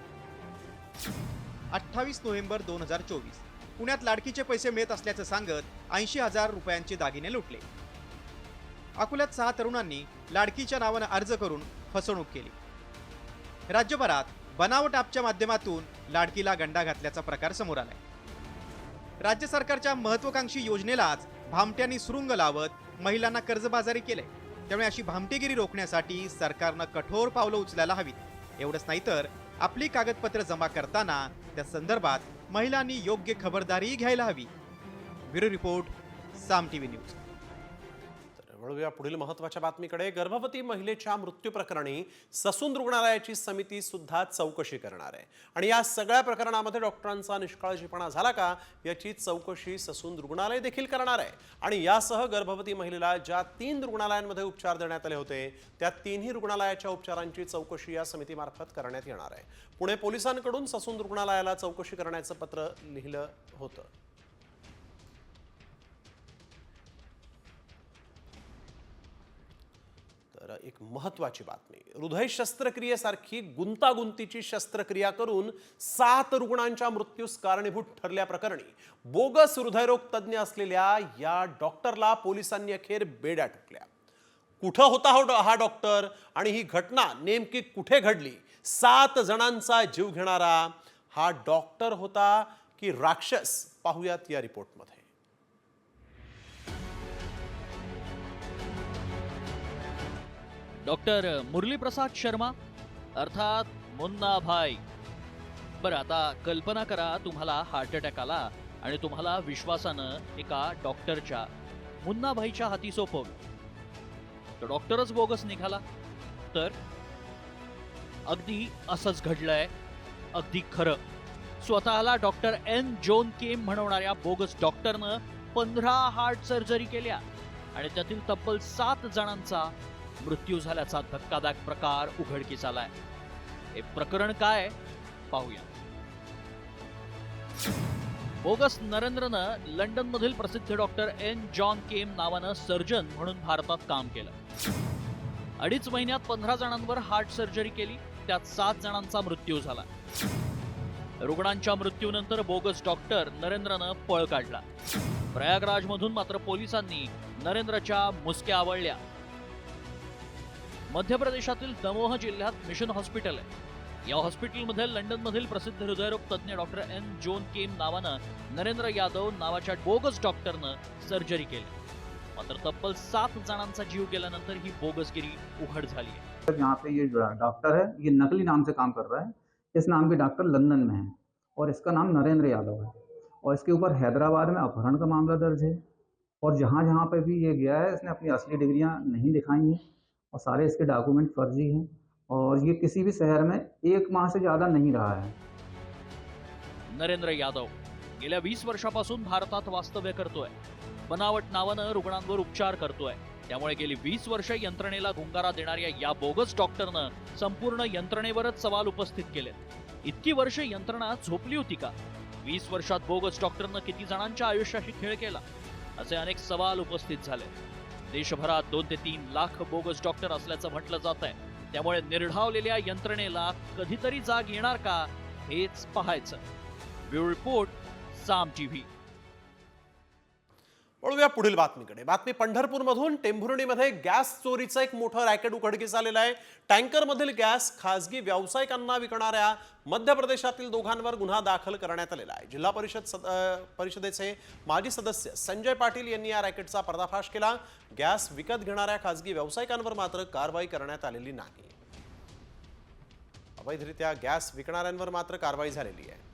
28 नोव्हेंबर 2024 पुण्यात लाडकीचे पैसे मिळत असल्याचं सांगत 80,000 रुपयांचे दागिने लुटले. अकोल्यात 6 तरुणांनी लाडकीच्या नावानं अर्ज करून फसवणूक केली. राज्यभरात बनावट ॲपच्या माध्यमातून लाडकीला गंडा घातल्याचा प्रकार समोर आलाय. राज्य सरकारच्या महत्त्वाकांक्षी योजनेलाच भामट्यांनी सुरुंग लावत महिलांना कर्जबाजारी केलंय. त्यामुळे अशी भामटेगिरी रोखण्यासाठी सरकारनं कठोर पावलं उचलायला हवीत. एवढंच नाही तर आपली कागदपत्र जमा करताना त्या संदर्भात महिलांनी योग्य खबरदारी घ्यायला हवी. ब्युरो रिपोर्ट, साम टीव्ही न्यूज. वळूया पुढील महत्त्वाच्या बातमीकडे. गर्भवती महिलेच्या मृत्यू प्रकरणी ससून रुग्णालयाची समिती सुद्धा चौकशी करणार आहे आणि या सगळ्या प्रकरणामध्ये डॉक्टरांचा निष्काळजीपणा झाला का याची चौकशी ससून रुग्णालय देखील करणार आहे. आणि यासह गर्भवती महिलेला ज्या 3 रुग्णालयांमध्ये उपचार देण्यात आले होते त्या 3ही रुग्णालयाच्या उपचारांची चौकशी या समितीमार्फत करण्यात येणार आहे. पुणे पोलिसांकडून ससून रुग्णालयाला चौकशी करण्याचं पत्र लिहिलं होतं. तर एक महत्त्वाची बातमी. हृदय शस्त्रक्रियेसारखी गुंतागुंतीची शस्त्रक्रिया करून 7 रुग्णांच्या मृत्यूस कारणीभूत ठरल्याप्रकरणी बोगस हृदयरोग तज्ज्ञ असलेल्या या डॉक्टरला पोलिसांनी अखेर बेड्या ठोकल्या. कुठं होता हा डॉक्टर आणि ही घटना नेमकी कुठे घडली? 7 जणांचा जीव घेणारा हा डॉक्टर होता की राक्षस? पाहूयात या रिपोर्टमध्ये. डॉक्टर मुरली प्रसाद शर्मा अर्थात मुन्ना भाई. बरं, आता कल्पना करा तुम्हाला हार्ट अटॅक आला आणि तुम्हाला विश्वासानं एका डॉक्टरच्या, मुन्ना भाईच्या हाती सोपवलं. तो डॉक्टरच बोगस निघाला तर? अगदी असंच घडलंय, अगदी खरं. स्वतःला डॉक्टर एन जॉन केम म्हणवणाऱ्या बोगस डॉक्टरनं 15 हार्ट सर्जरी केल्या आणि त्यातील तब्बल 7 जणांचा मृत्यू झाल्याचा धक्कादायक प्रकार उघडकीस आलाय. हे प्रकरण काय पाहूया. बोगस नरेंद्रनं लंडन मधील प्रसिद्ध डॉक्टर एन जॉन केम नावानं सर्जन म्हणून भारतात काम केलं. 2.5 महिन्यात 15 जणांवर हार्ट सर्जरी केली, त्यात 7 जणांचा मृत्यू झाला. रुग्णांच्या मृत्यूनंतर बोगस डॉक्टर नरेंद्रनं पळ काढला. प्रयागराजमधून मात्र पोलिसांनी नरेंद्रच्या मुसक्या आवळल्या. मध्य प्रदेशातील दमोह जिल्ह्यात मिशन हॉस्पिटल आहे. या हॉस्पिटलमध्ये लंडनमधील प्रसिद्ध हृदयरोग तज्ज्ञ डॉक्टर एन जॉन केम नावानं नरेंद्र यादव नावाच्या बोगस डॉक्टरनं सर्जरी केली. मात्र तब्बल 7 जणांचा जीव गेल्यानंतर ही बोगसगिरी उघड झाली आहे. यहाँ पे ये डॉक्टर है, ये नकली नाम से काम कर रहा है. इस नाम के डॉक्टर लंदन में है और इसका नाम नरेंद्र यादव है और इसके ऊपर हैदराबाद में अपहरण का मामला दर्ज है. और जहाँ जहाँ पे भी ये गया है इसने अपनी असली डिग्रियाँ नहीं दिखाई हैं और सारे इसके डॉक्यूमेंट फर्जी हैं और ये किसी भी शहर में 1 माह से ज़्यादा नहीं रहा है. नरेंद्र यादव गेल्या 20 वर्षापासून भारतात वास्तव्य करतोय. बनावट नावानं रुग्णांवर उपचार करतोय. त्यामुळे गेली 20 वर्ष यंत्रणेला गुंगारा देणाऱ्या या बोगस डॉक्टरनं संपूर्ण यंत्रणेवरच सवाल उपस्थित केले. इतकी वर्ष यंत्रणा झोपली होती का? 20 वर्षात बोगस डॉक्टरनं किती जणांच्या आयुष्याशी खेळ केला? असे अनेक सवाल उपस्थित झाले. देशभरात 2 ते 3 लाख बोगस डॉक्टर असल्याचं म्हटलं जात आहे. त्यामुळे निर्ढावलेल्या यंत्रणेला कधीतरी जाग येणार का हेच पाहायचं. ब्युरो रिपोर्ट, साम टीव्ही. वळूया पुढील बातमीकडे. बातमी पंढरपूरमधून. टेंभुर्णीमध्ये गॅस चोरीचं एक मोठं रॅकेट उघडकीस आलेलं आहे. टँकरमधील गॅस खासगी व्यावसायिकांना विकणाऱ्या मध्य प्रदेशातील दोघांवर गुन्हा दाखल करण्यात आलेला आहे. जिल्हा परिषदेचे माजी सदस्य संजय पाटील यांनी या रॅकेटचा पर्दाफाश केला. गॅस विकत घेणाऱ्या खासगी व्यावसायिकांवर मात्र कारवाई करण्यात आलेली नाही. अवैधरित्या गॅस विकणाऱ्यांवर मात्र कारवाई झालेली आहे.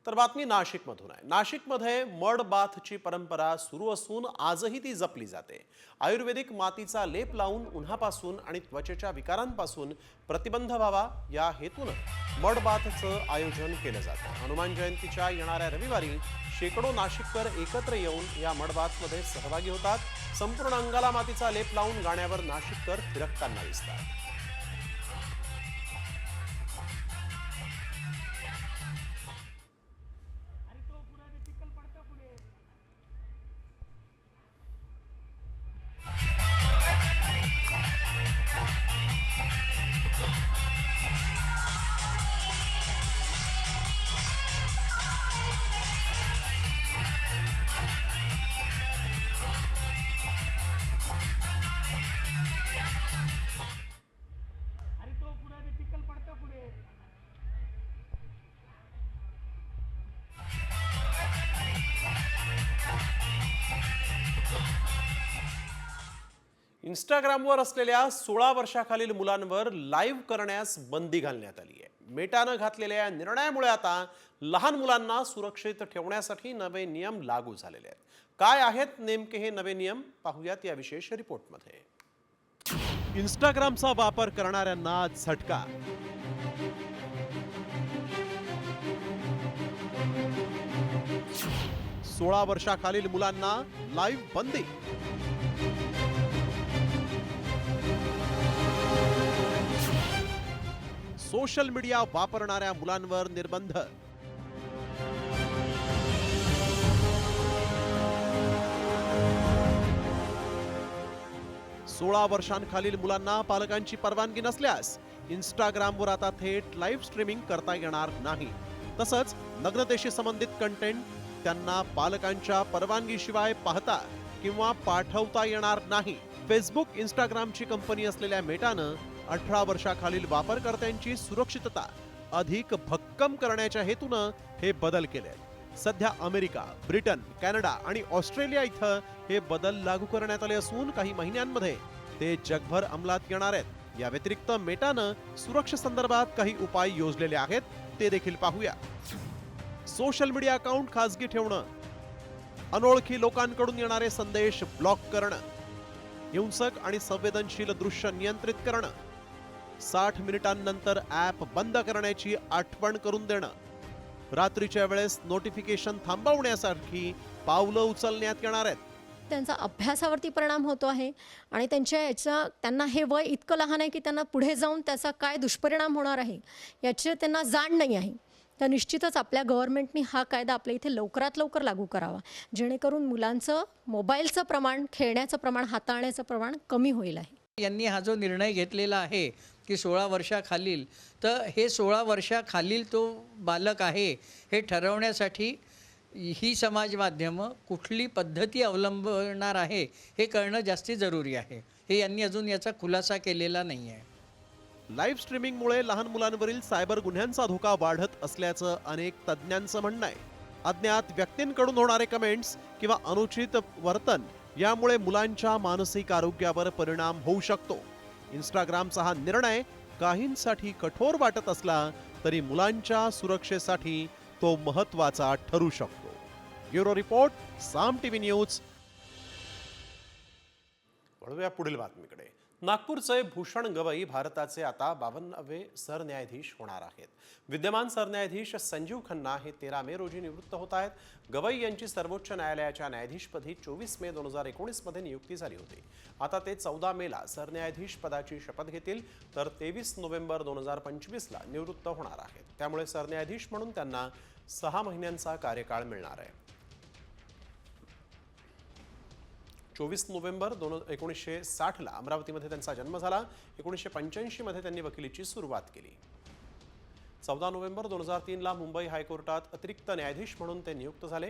तर बातमी नाशिकमधून आहे. नाशिकमध्ये मड बाथची परंपरा सुरू असून आजही ती जपली जाते. आयुर्वेदिक मातीचा लेप लावून उन्हापासून आणि त्वचेच्या विकारांपासून प्रतिबंध व्हावा या हेतूनं मड बाथचं आयोजन केलं जातं. हनुमान जयंतीच्या येणाऱ्या रविवारी शेकडो नाशिककर एकत्र येऊन या मड बाथमध्ये सहभागी होतात. संपूर्ण अंगाला मातीचा लेप लावून गाण्यावर नाशिककर थिरकताना दिसतात. इंस्टाग्रामवर असलेल्या 16 वर्षाखालील मुलांवर लाईव्ह करण्यास बंदी घालण्यात आली आहे. मेटानं घातलेल्या या निर्णयामुळे आता लहान मुलांना सुरक्षित ठेवण्यासाठी नवे नियम लागू झालेले आहेत. काय आहेत नेमके हे नवे नियम पाहूयात या विशेष रिपोर्टमध्ये. इंस्टाग्रामचा वापर करणाऱ्यांना झटका. सोळा वर्षाखालील मुलांना लाईव्ह बंदी. सोशल मीडिया वापरणाऱ्या मुलांवर निर्बंध. सोळा वर्षांखालील मुलांना पालकांची परवानगी नसल्यास इंस्टाग्रामवर आता थेट लाईव्ह स्ट्रीमिंग करता येणार नाही. तसंच नग्नतेशी संबंधित कंटेंट त्यांना पालकांच्या परवानगीशिवाय पाहता किंवा पाठवता येणार नाही. फेसबुक इंस्टाग्रामची कंपनी असलेल्या मेटानं 18 वर्षाखालील वापरकर्त्यांची सुरक्षितता अधिक भक्कम करण्याच्या हेतूनं हे बदल केले. सध्या अमेरिका, ब्रिटन, कॅनडा आणि ऑस्ट्रेलिया इथं हे बदल लागू करण्यात आले असून काही महिन्यांमध्ये ते जगभर अंमलात येणार आहेत. या व्यतिरिक्त मेटानं सुरक्षेसंदर्भात काही उपाय योजलेले आहेत, ते देखील पाहूया. सोशल मीडिया अकाउंट खासगी ठेवणं, अनोळखी लोकांकडून येणारे संदेश ब्लॉक करणं, हिंसक आणि संवेदनशील दृश्य नियंत्रित करणं, 60 मिनिटांनंतर ॲप बंद करण्याची आठवण करून देणं, रात्रीच्या वेळेस नोटिफिकेशन थांबवण्यासाठी पावलं उचलण्यात येणार आहेत. त्यांचा अभ्यासावरती परिणाम होतो आहे आणि त्यांना हे वय इतकं लहान आहे की त्यांना पुढे जाऊन त्याचा काय दुष्परिणाम होणार आहे याची त्यांना जाण नाही आहे. तर निश्चितच आपल्या गव्हर्नमेंटनी हा कायदा आपल्या इथे लवकरात लवकर लागू करावा, जेणेकरून मुलांचं मोबाईलचं प्रमाण, खेळण्याचं प्रमाण, हाताळण्याचं प्रमाण कमी होईल आहे. यांनी हा जो निर्णय घेतलेला आहे की 16 वर्षाखालील, तर हे 16 वर्षाखालील तो बालक आहे हे ठरवण्यासाठी ही समाज माध्यमं कुठली पद्धती अवलंबणार आहे हे कळणं जास्ती जरुरी आहे. हे यांनी अजून याचा खुलासा केलेला नाही आहे. लाईव्ह स्ट्रीमिंगमुळे लहान मुलांवरील सायबर गुन्ह्यांचा धोका वाढत असल्याचं अनेक तज्ज्ञांचं म्हणणं आहे. अज्ञात व्यक्तींकडून होणारे कमेंट्स किंवा अनुचित वर्तन यामुळे मुलांच्या मानसिक आरोग्यावर परिणाम होऊ शकतो. इंस्टाग्रामचा हा निर्णय काहींसाठी कठोर वाटत असला तरी मुलांच्या सुरक्षेसाठी तो महत्त्वाचा ठरू शकतो. ब्युरो रिपोर्ट, साम टीव्ही न्यूज. वळूया पुढील बातमीकडे. नागपूरचे भूषण गवई भारताचे आता 52वे सरन्यायाधीश होणार आहेत. विद्यमान सरन्यायाधीश संजीव खन्ना हे 13 मे रोजी निवृत्त होत आहेत. गवई यांची सर्वोच्च न्यायालयाच्या न्यायाधीशपदी 24 मे 2019 मध्ये नियुक्ती झाली होती. आता ते 14 मेला सरन्यायाधीश पदाची शपथ घेतील, तर 23 नोव्हेंबर 2025ला निवृत्त होणार आहेत. त्यामुळे सरन्यायाधीश म्हणून त्यांना 6 महिन्यांचा कार्यकाळ मिळणार आहे. 24 नोव्हेंबर 1960ला अमरावतीमध्ये त्यांचा जन्म झाला. 1985 मध्ये त्यांनी वकिलीची सुरुवात केली. 14 नोव्हेंबर 2003ला मुंबई हायकोर्टात अतिरिक्त न्यायाधीश म्हणून ते नियुक्त झाले.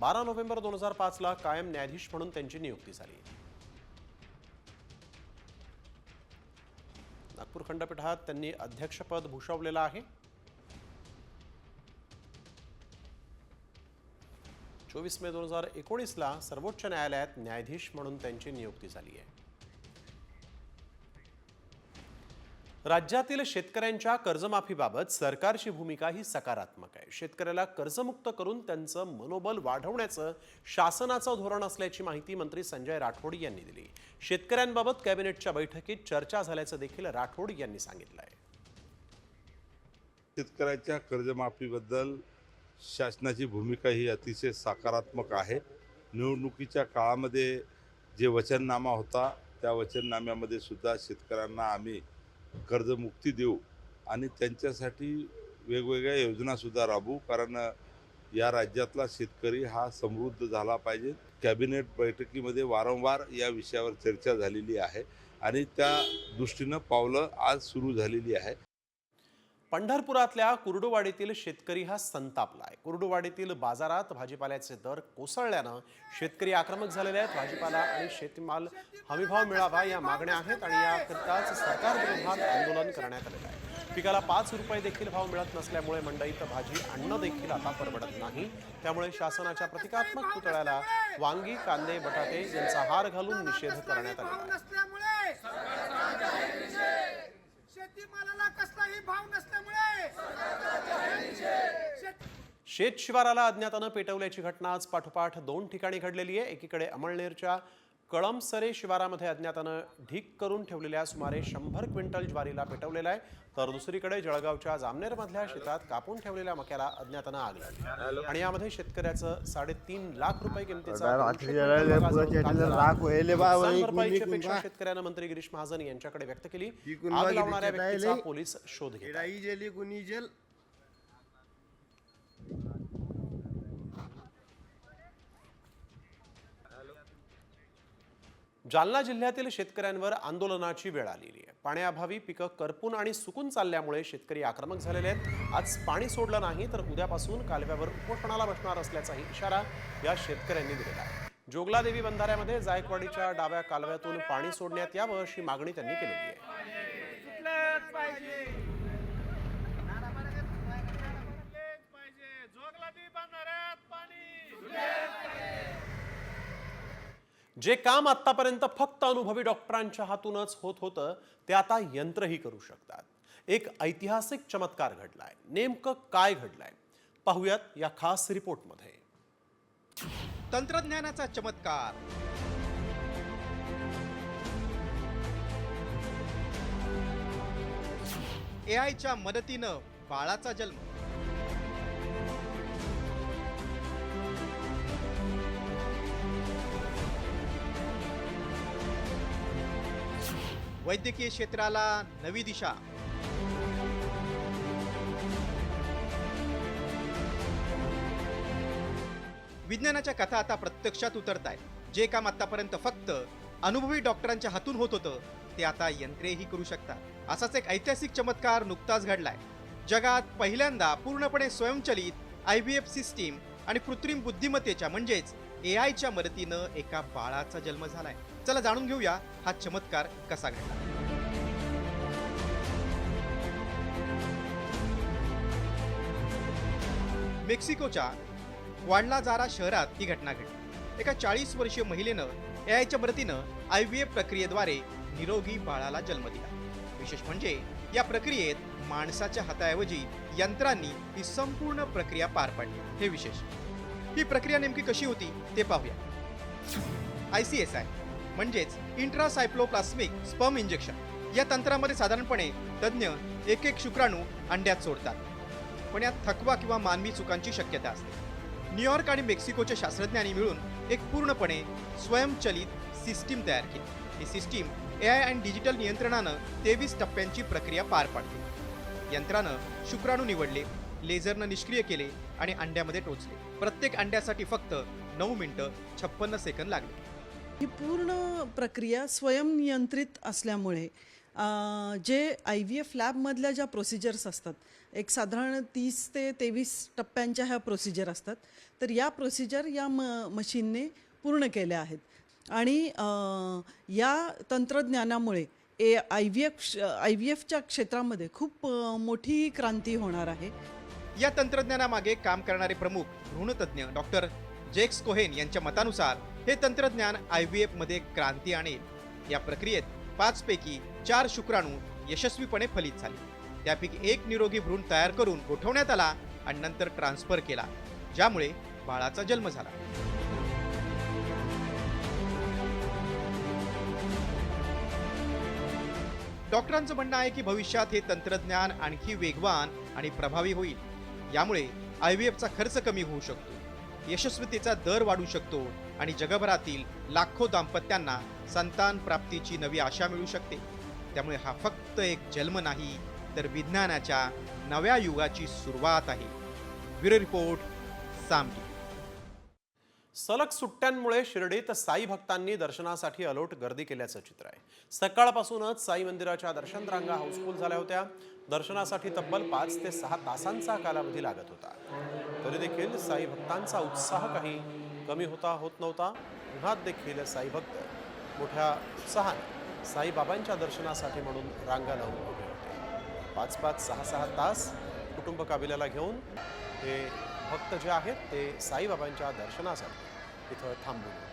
12 नोव्हेंबर 2005ला कायम न्यायाधीश म्हणून त्यांची नियुक्ती झाली. नागपूर खंडपीठात त्यांनी अध्यक्षपद भूषवलेलं आहे. 24 मे 2019ला सर्वोच्च न्यायालयात न्यायाधीश म्हणून त्यांची नियुक्ती झाली आहे. राज्यातील शेतकऱ्यांच्या कर्जमाफीबाबत सरकारची भूमिका ही सकारात्मक आहे. शेतकऱ्याला कर्जमुक्त करून त्यांचं मनोबल वाढवण्याचं शासनाचं धोरण असल्याची माहिती मंत्री संजय राठोड यांनी दिली. शेतकऱ्यांबाबत कॅबिनेटच्या बैठकीत चर्चा झाल्याचं देखील राठोड यांनी सांगितलं आहे. शेतकऱ्याच्या कर्जमाफीबद्दल शासनाची भूमिका ही अतिशय सकारात्मक आहे. निवडणुकीच्या काळामध्ये जे वचननामा होता त्या वचननाम्यामध्ये सुद्धा शेतकऱ्यांना आम्ही कर्जमुक्ती देऊ आणि त्यांच्यासाठी वेगवेगळ्या योजनासुद्धा राबवू, कारण या राज्यातला शेतकरी हा समृद्ध झाला पाहिजे. कॅबिनेट बैठकीमध्ये वारंवार या विषयावर चर्चा झालेली आहे आणि त्या दृष्टीनं पावलं आज सुरू झालेली आहे. पंढरपुरातल्या कुर्डुवाडीतील शेतकरी हा संतापला आहे. कुर्डुवाडीतील बाजारात भाजीपाल्याचे दर कोसळल्यानं शेतकरी आक्रमक झालेले आहेत. भाजीपाला आणि शेतीमाल हमीभाव मिळावा या मागण्या आहेत आणि याकरताच सरकारविरोधात आंदोलन करण्यात आलेलं आहे. पिकाला 5 रुपये देखील भाव मिळत नसल्यामुळे मंडईत भाजी आणणं देखील आता परवडत नाही. त्यामुळे शासनाच्या प्रतिकात्मक पुतळ्याला वांगी, कांदे, बटाटे यांचा हार घालून निषेध करण्यात आला. शेतीमालाला कसलाही भाव नसल्यामुळे शेत शिवाराला अज्ञातानं पेटवल्याची घटना आज पाठोपाठ 2 ठिकाणी घडलेली आहे. एकीकडे अमळनेरच्या कळमसरे शिवारामध्ये अज्ञातानं ढीक करून ठेवलेल्या सुमारे 100 क्विंटल ज्वारीला पेटवलेला आहे, तर दुसरीकडे जळगावच्या जामनेरमधल्या शेतात कापून ठेवलेल्या मक्याला अज्ञातानं आग लागली आणि यामध्ये शेतकऱ्याचं 3.5 लाख रुपये किमतीचा भरपाईपेक्षा शेतकऱ्यानं मंत्री गिरीश महाजन यांच्याकडे व्यक्त केली. आग लावणाऱ्या व्यक्तीचा पोलीस शोध घेत. जालना जिल्ह्यातील शेतकऱ्यांवर आंदोलनाची वेळ आलेली आहे. पाण्याअभावी पिकं करपून आणि सुकून चालल्यामुळे शेतकरी आक्रमक झालेले आहेत. आज पाणी सोडलं नाही तर उद्यापासून कालव्यावर उपोषणाला बसणार असल्याचाही इशारा या शेतकऱ्यांनी दिलेला आहे. जोगलादेवी बंधाऱ्यामध्ये जायकवाडीच्या डाव्या कालव्यातून पाणी सोडण्यात यावं अशी मागणी त्यांनी केलेली आहे. जे काम आतापर्यंत फक्त अनुभवी डॉक्टरांच्या हातूनच होत होतं ते आता यंत्रही करू शकतात. एक ऐतिहासिक चमत्कार घडलाय. नेमकं काय घडलंय पाहूयात या खास रिपोर्टमध्ये. तंत्रज्ञानाचा चमत्कार. एआयच्या मदतीनं बाळाचा जन्म. वैद्यकीय क्षेत्राला नवी दिशा. विज्ञानाच्या कथा आता प्रत्यक्षात उतरत आहेत. जे काम आतापर्यंत फक्त अनुभवी डॉक्टरांच्या हातून होत होतं ते आता यंत्रेही करू शकतात. असाच एक ऐतिहासिक चमत्कार नुकताच घडलाय. जगात पहिल्यांदा पूर्णपणे स्वयंचलित IVF सिस्टीम आणि कृत्रिम बुद्धिमत्तेच्या म्हणजेच एआयच्या मदतीनं एका बाळाचा जन्म झालाय. चला जाणून घेऊया हा चमत्कार कसा घडला. मेक्सिकोच्या ग्वाडलाजारा शहरात ही घटना घडली. एका 40 वर्षीय महिलेनं एआयच्या मदतीनं IVF प्रक्रियेद्वारे निरोगी बाळाला जन्म दिला. विशेष म्हणजे या प्रक्रियेत माणसाच्या हाताऐवजी यंत्रांनी ही संपूर्ण प्रक्रिया पार पाडली. हे विशेष. ही प्रक्रिया नेमकी कशी होती ते पाहूया. ICSI म्हणजेच इंट्रासायक्लोप्लास्मिक स्पर्म इंजेक्शन या तंत्रामध्ये साधारणपणे तज्ज्ञ एक शुक्राणू अंड्यात सोडतात, पण यात थकवा किंवा मानवी चुकांची शक्यता असते. न्यूयॉर्क आणि मेक्सिकोच्या शास्त्रज्ञांनी मिळून एक पूर्णपणे स्वयंचलित सिस्टीम तयार केली. ही सिस्टीम AI आणि डिजिटल नियंत्रणानं 23 टप्प्यांची प्रक्रिया पार पाडते. यंत्रानं शुक्राणू निवडले, लेझरनं निष्क्रिय केले आणि अंड्यामध्ये टोचले. प्रत्येक अंड्यासाठी फक्त 9 मिनिटं 56 सेकंद लागले. ही पूर्ण प्रक्रिया स्वयंनियंत्रित असल्यामुळे जे IVF लॅबमधल्या ज्या प्रोसिजर्स असतात, एक साधारण 30 ते 23 टप्प्यांच्या ह्या प्रोसिजर असतात, तर या प्रोसिजर या मशीनने पूर्ण केल्या आहेत. आणि या तंत्रज्ञानामुळे IVFच्या क्षेत्रामध्ये खूप मोठी क्रांती होणार आहे. या तंत्रज्ञानामागे काम करणारे प्रमुख भ्रूणतज्ञ डॉक्टर जेक्स कोहेन यांच्या मतानुसार हे तंत्रज्ञान IVF मध्ये क्रांती आणेल. या प्रक्रियेत 5 पैकी 4 शुक्राणू यशस्वीपणे फलित झाले. त्यापैकी एक निरोगी भ्रूण तयार करून गोठवण्यात आला आणि नंतर ट्रान्सफर केला, ज्यामुळे बाळाचा जन्म झाला. डॉक्टरांचं म्हणणं आहे की भविष्यात हे तंत्रज्ञान आणखी वेगवान आणि प्रभावी होईल. यामुळे IVFचा खर्च कमी होऊ शकतो, यशस्वीतेचा दर वाढू शकतो आणि जगभरातील लाखो दाम्पत्यांना संतान प्राप्तीची नवी आशा मिळू शकते. त्यामुळे हा फक्त एक जन्म नाही, तर विज्ञानाच्या नव्या युगाची सुरुवात आहे. ब्युरो रिपोर्ट, साम टीव्ही. सलग सुट्ट्यांमुळे शिर्डीत साई भक्तांनी दर्शनासाठी अलोट गर्दी केल्याचं चित्र आहे. सकाळपासूनच साई मंदिराच्या दर्शन रांगा हाऊसफुल झाल्या होत्या. दर्शनासाठी तब्बल 5 ते 6 तासांचा कालावधी लागत होता. तरी देखील साई भक्तांचा उत्साह काही कमी होत नव्हता. उन्हात देखील साई भक्त मोठ्या उत्साहाने साईबाबांच्या दर्शनासाठी म्हणून रांगा लावून उभे होते. 5-5, 6-6 तास कुटुंब काबिल्याला घेऊन हे भक्त जे आहेत ते साईबाबांच्या दर्शनासाठी इथं थांबून होते.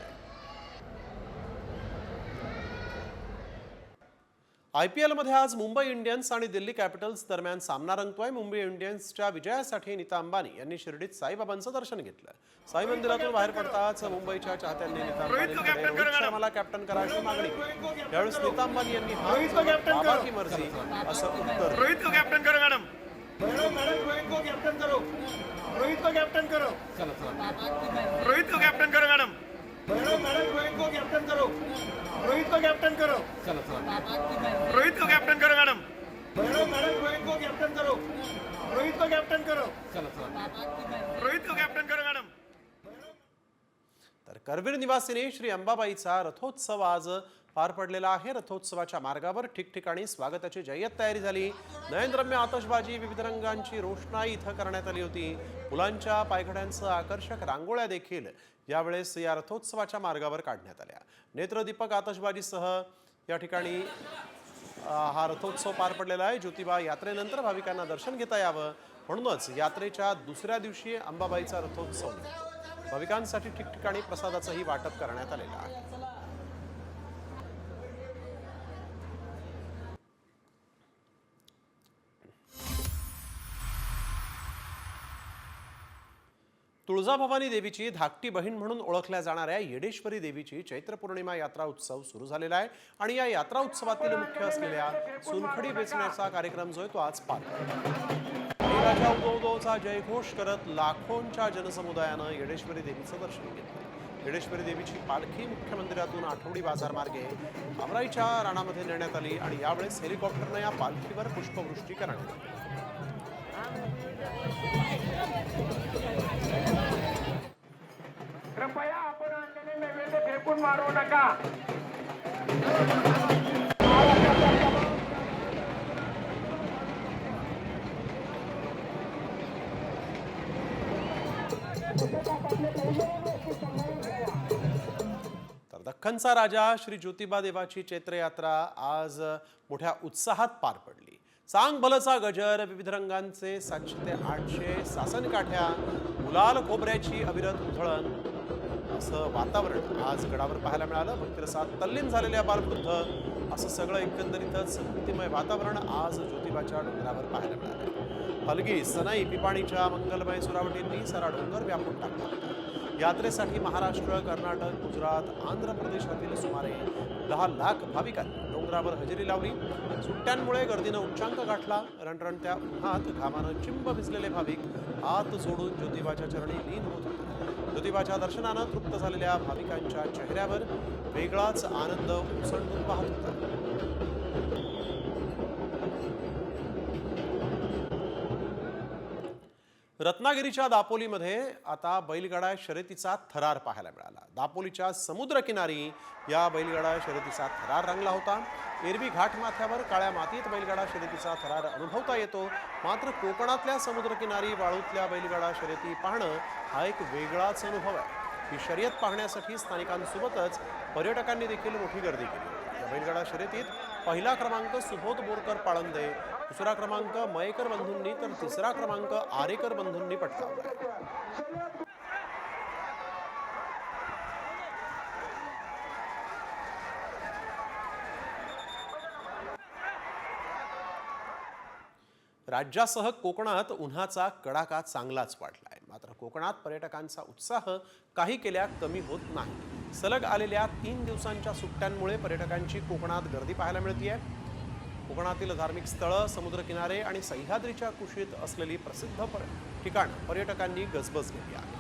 IPL मध्ये आज मुंबई इंडियन्स आणि दिल्ली कॅपिटल्स दरम्यान सामना रंगतोय. मुंबई इंडियन्सच्या विजयासाठी नीता अंबानी यांनी शिर्डीत साईबाबांचं दर्शन घेतलं. साई मंदिरातून बाहेर पडताच मुंबईच्या चाहत्यांनी नीता अंबानींकडे रोहित शर्माला कॅप्टन करा अशी मागणी केली. यावेळेस नीता अंबानी यांनी बाबा की मर्जी असं उत्तर. रोहित को कैप्टन करो मैडम. रोहित को कैप्टन करो. रोहित को कैप्टन करो. रोहित को कैप्टन करो मैडम. रोहित को कैप्टन करो. रोहित को कैप्टन करो. रोहित को कैप्टन करो मैडम. रोहित को कैप्टन करो. रोहित को कैप्टन करो. रोहित को कैप्टन करो मैडम. तर करवीर निवासिनी श्री अंबाबाईचा रथोत्सव आज पार पडलेला आहे. रथोत्सवाच्या मार्गावर ठिकठिकाणी स्वागताची जय्यत तयारी झाली. नयनरम्य आतषबाजी, विविध रंगांची रोषणाई इथं करण्यात आली होती. मुलांच्या पायघड्यांसह आकर्षक रांगोळ्या देखील यावेळेस या रथोत्सवाच्या मार्गावर काढण्यात आल्या. नेत्रदीपक आतषबाजीसह या ठिकाणी हा रथोत्सव पार पडलेला आहे. ज्योतिबा यात्रेनंतर भाविकांना दर्शन घेता यावं म्हणूनच यात्रेच्या दुसऱ्या दिवशी अंबाबाईचा रथोत्सव निघतो. भाविकांसाठी ठिकठिकाणी प्रसादाचंही वाटप करण्यात आलेलं आहे. तुळजाभवानी देवीची धाकटी बहीण म्हणून ओळखल्या जाणाऱ्या येडेश्वरी देवीची चैत्र पौर्णिमा यात्रा उत्सव सुरू झालेला आहे आणि या यात्रा उत्सवातील मुख्य असलेल्या सोनखडी वेचण्याचा कार्यक्रम जो आहे तो आज पार पडला. राजा उदोचा जयघोष करत लाखोंच्या जनसमुदायानं येडेश्वरी देवीचं दर्शन घेतलं. येडेश्वरी देवीची पालखी मुख्य मंदिरातून आठवडी बाजार मार्गे आमराईच्या राणामध्ये नेण्यात आली आणि यावेळेस हेलिकॉप्टरनं या पालखीवर पुष्पवृष्टी करण्यात आली. कृपया आपण आणलेले नैवेद्य फेकून मारू नका. तर दख्खनचा राजा श्री ज्योतिबा देवाची चैत्र यात्रा आज मोठ्या उत्साहात पार पडली. चांग भलचा गजर, विविध रंगांचे 700 ते 800 सासनकाठ्या, गुलाल खोबऱ्याची अविरत उधळण असं वातावरण आज गडावर पाहायला मिळालं. भक्तिरसात तल्लीन झालेल्या बालवृद्ध असं सगळं एकंदरीतच भक्तिमय वातावरण आज ज्योतिबाच्या डोंगरावर पाहायला मिळालं. हलगी, सनाई, पिपाणीच्या मंगलमय सुरावटींनी सारा डोंगर व्यापून टाकला होता. यात्रेसाठी महाराष्ट्र, कर्नाटक, गुजरात, आंध्र प्रदेशातील सुमारे 10 लाख भाविकांनी डोंगरावर हजेरी लावली. सुट्ट्यांमुळे गर्दीनं उच्चांक गाठला. रणरणत्या उन्हात घामानं चिंब भिजलेले भाविक हात जोडून ज्योतिबाच्या चरणी लीन होत होते. ज्योतिबाच्या दर्शनानं तृप्त झालेल्या भाविकांच्या चेहऱ्यावर वेगळाच आनंद उसळून वाहत होता. रत्नागिरीच्या दापोलीमध्ये आता बैलगाडा शर्यतीचा थरार पाहायला मिळाला. दापोलीच्या समुद्रकिनारी या बैलगाडा शर्यतीचा थरार रंगला होता. एरवी घाटमाथ्यावर काळ्या मातीत बैलगाडा शर्यतीचा थरार अनुभवता येतो. मात्र कोकणातल्या समुद्रकिनारी वाळूतल्या बैलगाडा शर्यती पाहणं हा एक वेगळाच अनुभव आहे. ही शर्यत पाहण्यासाठी स्थानिकांसोबतच पर्यटकांनी देखील मोठी गर्दी केली. या बैलगाडा शर्यतीत पहिला क्रमांक सुबोध बोरकर पाळंदे, दुसरा क्रमांक मयेकर बंधूंनी तर तिसरा क्रमांक आरेकर बंधूंनी पटकावला. राज्यासह कोकणात उन्हाचा कडाका चांगलाच वाढला आहे. मात्र कोकणात पर्यटकांचा उत्साह काही केल्या कमी होत नाही. सलग आलेल्या 3 दिवसांच्या सुट्ट्यांमुळे पर्यटकांची कोकणात गर्दी पाहायला मिळते आहे. कोकणातील धार्मिक स्थळं, समुद्रकिनारे आणि सह्याद्रीच्या कुशीत असलेली प्रसिद्ध ठिकाण पर्यटकांनी गजबज केली आहे.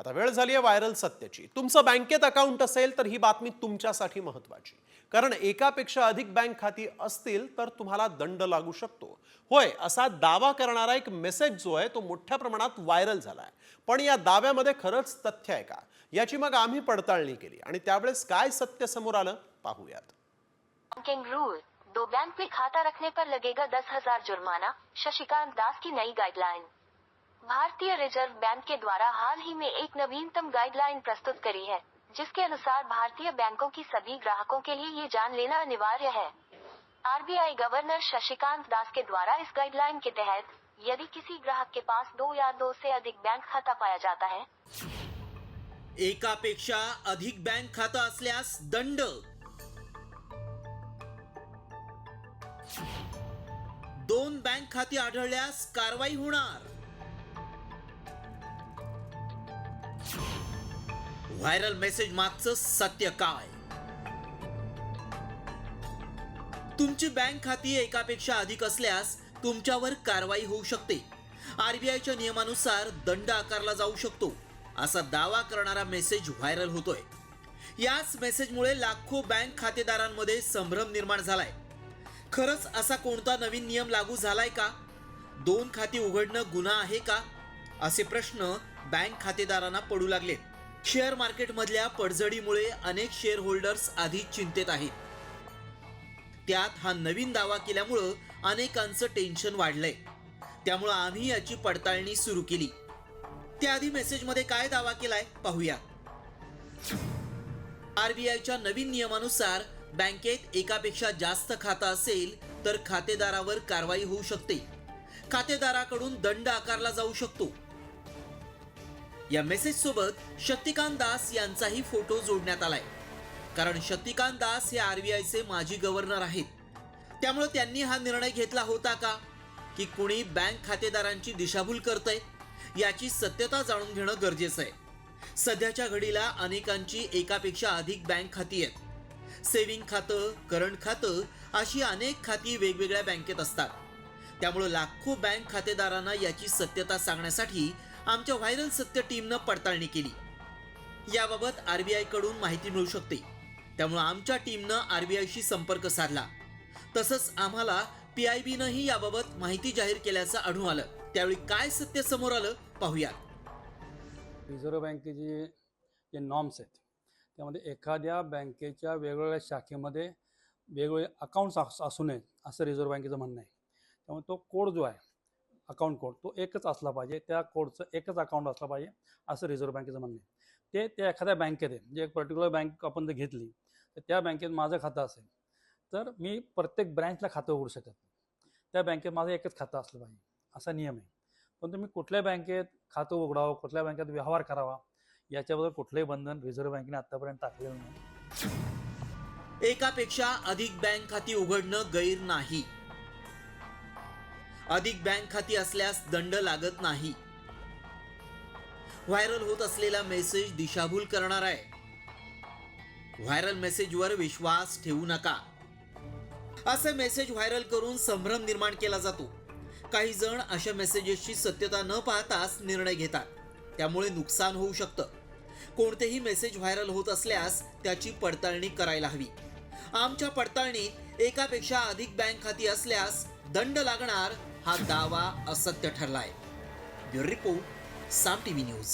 आता वेळ झाली आहे व्हायरल सत्याची. तुमचं बँकेत अकाउंट असेल तर ही बातमी तुमच्यासाठी महत्त्वाची, कारण एकापेक्षा अधिक बँक खाती असतील तर तुम्हाला दंड लागू शकतो. होय, असा दावा करणारा एक मेसेज जो आहे तो मोठ्या प्रमाणात व्हायरल झाला आहे. पण या दाव्यामध्ये खरंच तथ्य आहे का, याची मग आम्ही पडताळणी केली आणि त्यावेळेस काय सत्य समोर आलं पाहूयात. बैंकिंग रूल, 2 बैंक में खाता रखने पर लगेगा 10,000 जुर्माना. शशिकांत दास की नई गाइडलाइन. भारतीय रिजर्व बैंक के द्वारा हाल ही में एक नवीनतम गाइडलाइन प्रस्तुत करी है, जिसके अनुसार भारतीय बैंकों की सभी ग्राहकों के लिए ये जान लेना अनिवार्य है। आरबीआई गवर्नर शशिकांत दास के द्वारा इस गाइडलाइन के तहत यदि किसी ग्राहक के पास 2 या 2 से अधिक बैंक खाता पाया जाता है, एकापेक्षा अधिक बैंक खातं असल्यास दंड, 2 बँक खाती आढळल्यास कारवाई होणार। व्हायरल मेसेज मागचं सत्य काय? तुमची बँक खाती एकापेक्षा अधिक असल्यास तुमच्यावर कारवाई होऊ शकते। आरबीआयच्या नियमानुसार दंड आकारला जाऊ शकतो, असा दावा करणारा मेसेज व्हायरल होतोय। याच मेसेजमुळे लाखो बँक खातेदारांमध्ये संभ्रम निर्माण झालाय। खरंच असा कोणता नवीन नियम लागू झालाय का? 2 खाती उघडणं गुन्हा आहे का? असे प्रश्न बँक खातेदारांना पडू लागले। शेअर मार्केटमधल्या पडझडीमुळे अनेक शेअर होल्डर्स आधीच चिंतेत आहेत। त्यात हा नवीन दावा केल्यामुळं अनेकांचं टेन्शन वाढलंय। त्यामुळं आम्ही याची पडताळणी सुरू केली। त्याआधी मेसेजमध्ये काय दावा केलाय पाहूया। आरबीआयच्या नवीन नियमानुसार बँकेत एकापेक्षा जास्त खातं असेल तर खातेदारावर कारवाई होऊ शकते। खातेदाराकडून दंड आकारला जाऊ शकतो। या मेसेज सोबत शक्तिकांत दास यांचाही फोटो जोडण्यात आलाय, कारण शक्तिकांत दास हे आरबीआयचे माजी गव्हर्नर आहेत। त्यामुळे त्यांनी हा निर्णय घेतला होता का की कुणी बँक खातेदारांची दिशाभूल करतंय, याची सत्यता जाणून घेणं गरजेचं आहे। सध्याच्या घडीला अनेकांची एकापेक्षा अधिक बँक खाती आहेत। सेव्हिंग खातं, करंट खातं अशी अनेक खाती वेगवेगळ्या बँकेत असतात। त्यामुळे लाखो बँक खातेदारांना याची सत्यता सांगण्यासाठी आमच्या व्हायरल सत्य टीमनं पडताळणी केली। याबाबत आरबीआय कडून माहिती मिळू शकते। त्यामुळे आमच्या टीमनं आरबीआयशी संपर्क साधला। तसंच आम्हाला पीआयबीनंही याबाबत माहिती जाहीर केल्याचं आढळून आलं। त्यावेळी काय सत्य समोर आलं पाहूया। रिझर्व्ह बँकेचे जे नॉर्म्स आहेत त्यामध्ये एखाद्या बँकेच्या वेगवेगळ्या शाखेमध्ये वेगवेगळे अकाउंट्स असू नयेत असं रिझर्व्ह बँकेचं म्हणणं आहे। त्यामुळे तो कोड जो आहे अकाउंट कोड तो एकच असला पाहिजे, त्या कोडचं एकच अकाउंट असलं पाहिजे असं रिझर्व्ह बँकेचं म्हणणं आहे। ते एखाद्या बँकेत आहे, म्हणजे एक पर्टिक्युलर बँक आपण जर घेतली तर त्या बँकेत माझं खातं असेल तर मी प्रत्येक ब्रँचला खातं उघडू शकत नाही। त्या बँकेत माझं एकच खातं असलं पाहिजे असा नियम आहे। पण तुम्ही कुठल्या बँकेत खातं उघडावं, कुठल्या बँकेत व्यवहार करावा याच्याबद्दल कुठलंही बंधन रिझर्व्ह बँकेने आतापर्यंत टाकलेलं नाही। एकापेक्षा अधिक बँक खाती उघडणं गैर नाही। अधिक बँक खाती असल्यास दंड लागत नाही। व्हायरल होत असलेला मेसेज दिशाभूल करणार आहे। व्हायरल मेसेजवर विश्वास ठेवू नका। असे मेसेज व्हायरल करून संभ्रम निर्माण केला जातो। काही जण अशा मेसेजेसची सत्यता न पाहताच निर्णय घेतात, त्यामुळे नुकसान होऊ शकतं। कोणतेही मेसेज व्हायरल होत असल्यास त्याची पडताळणी करायला हवी। आमच्या पडताळणीत एकापेक्षा अधिक बँक खाती असल्यास दंड लागणार हा दावा असत्य ठरलाय। ब्युरो रिपोर्ट, साम टीव्ही न्यूज।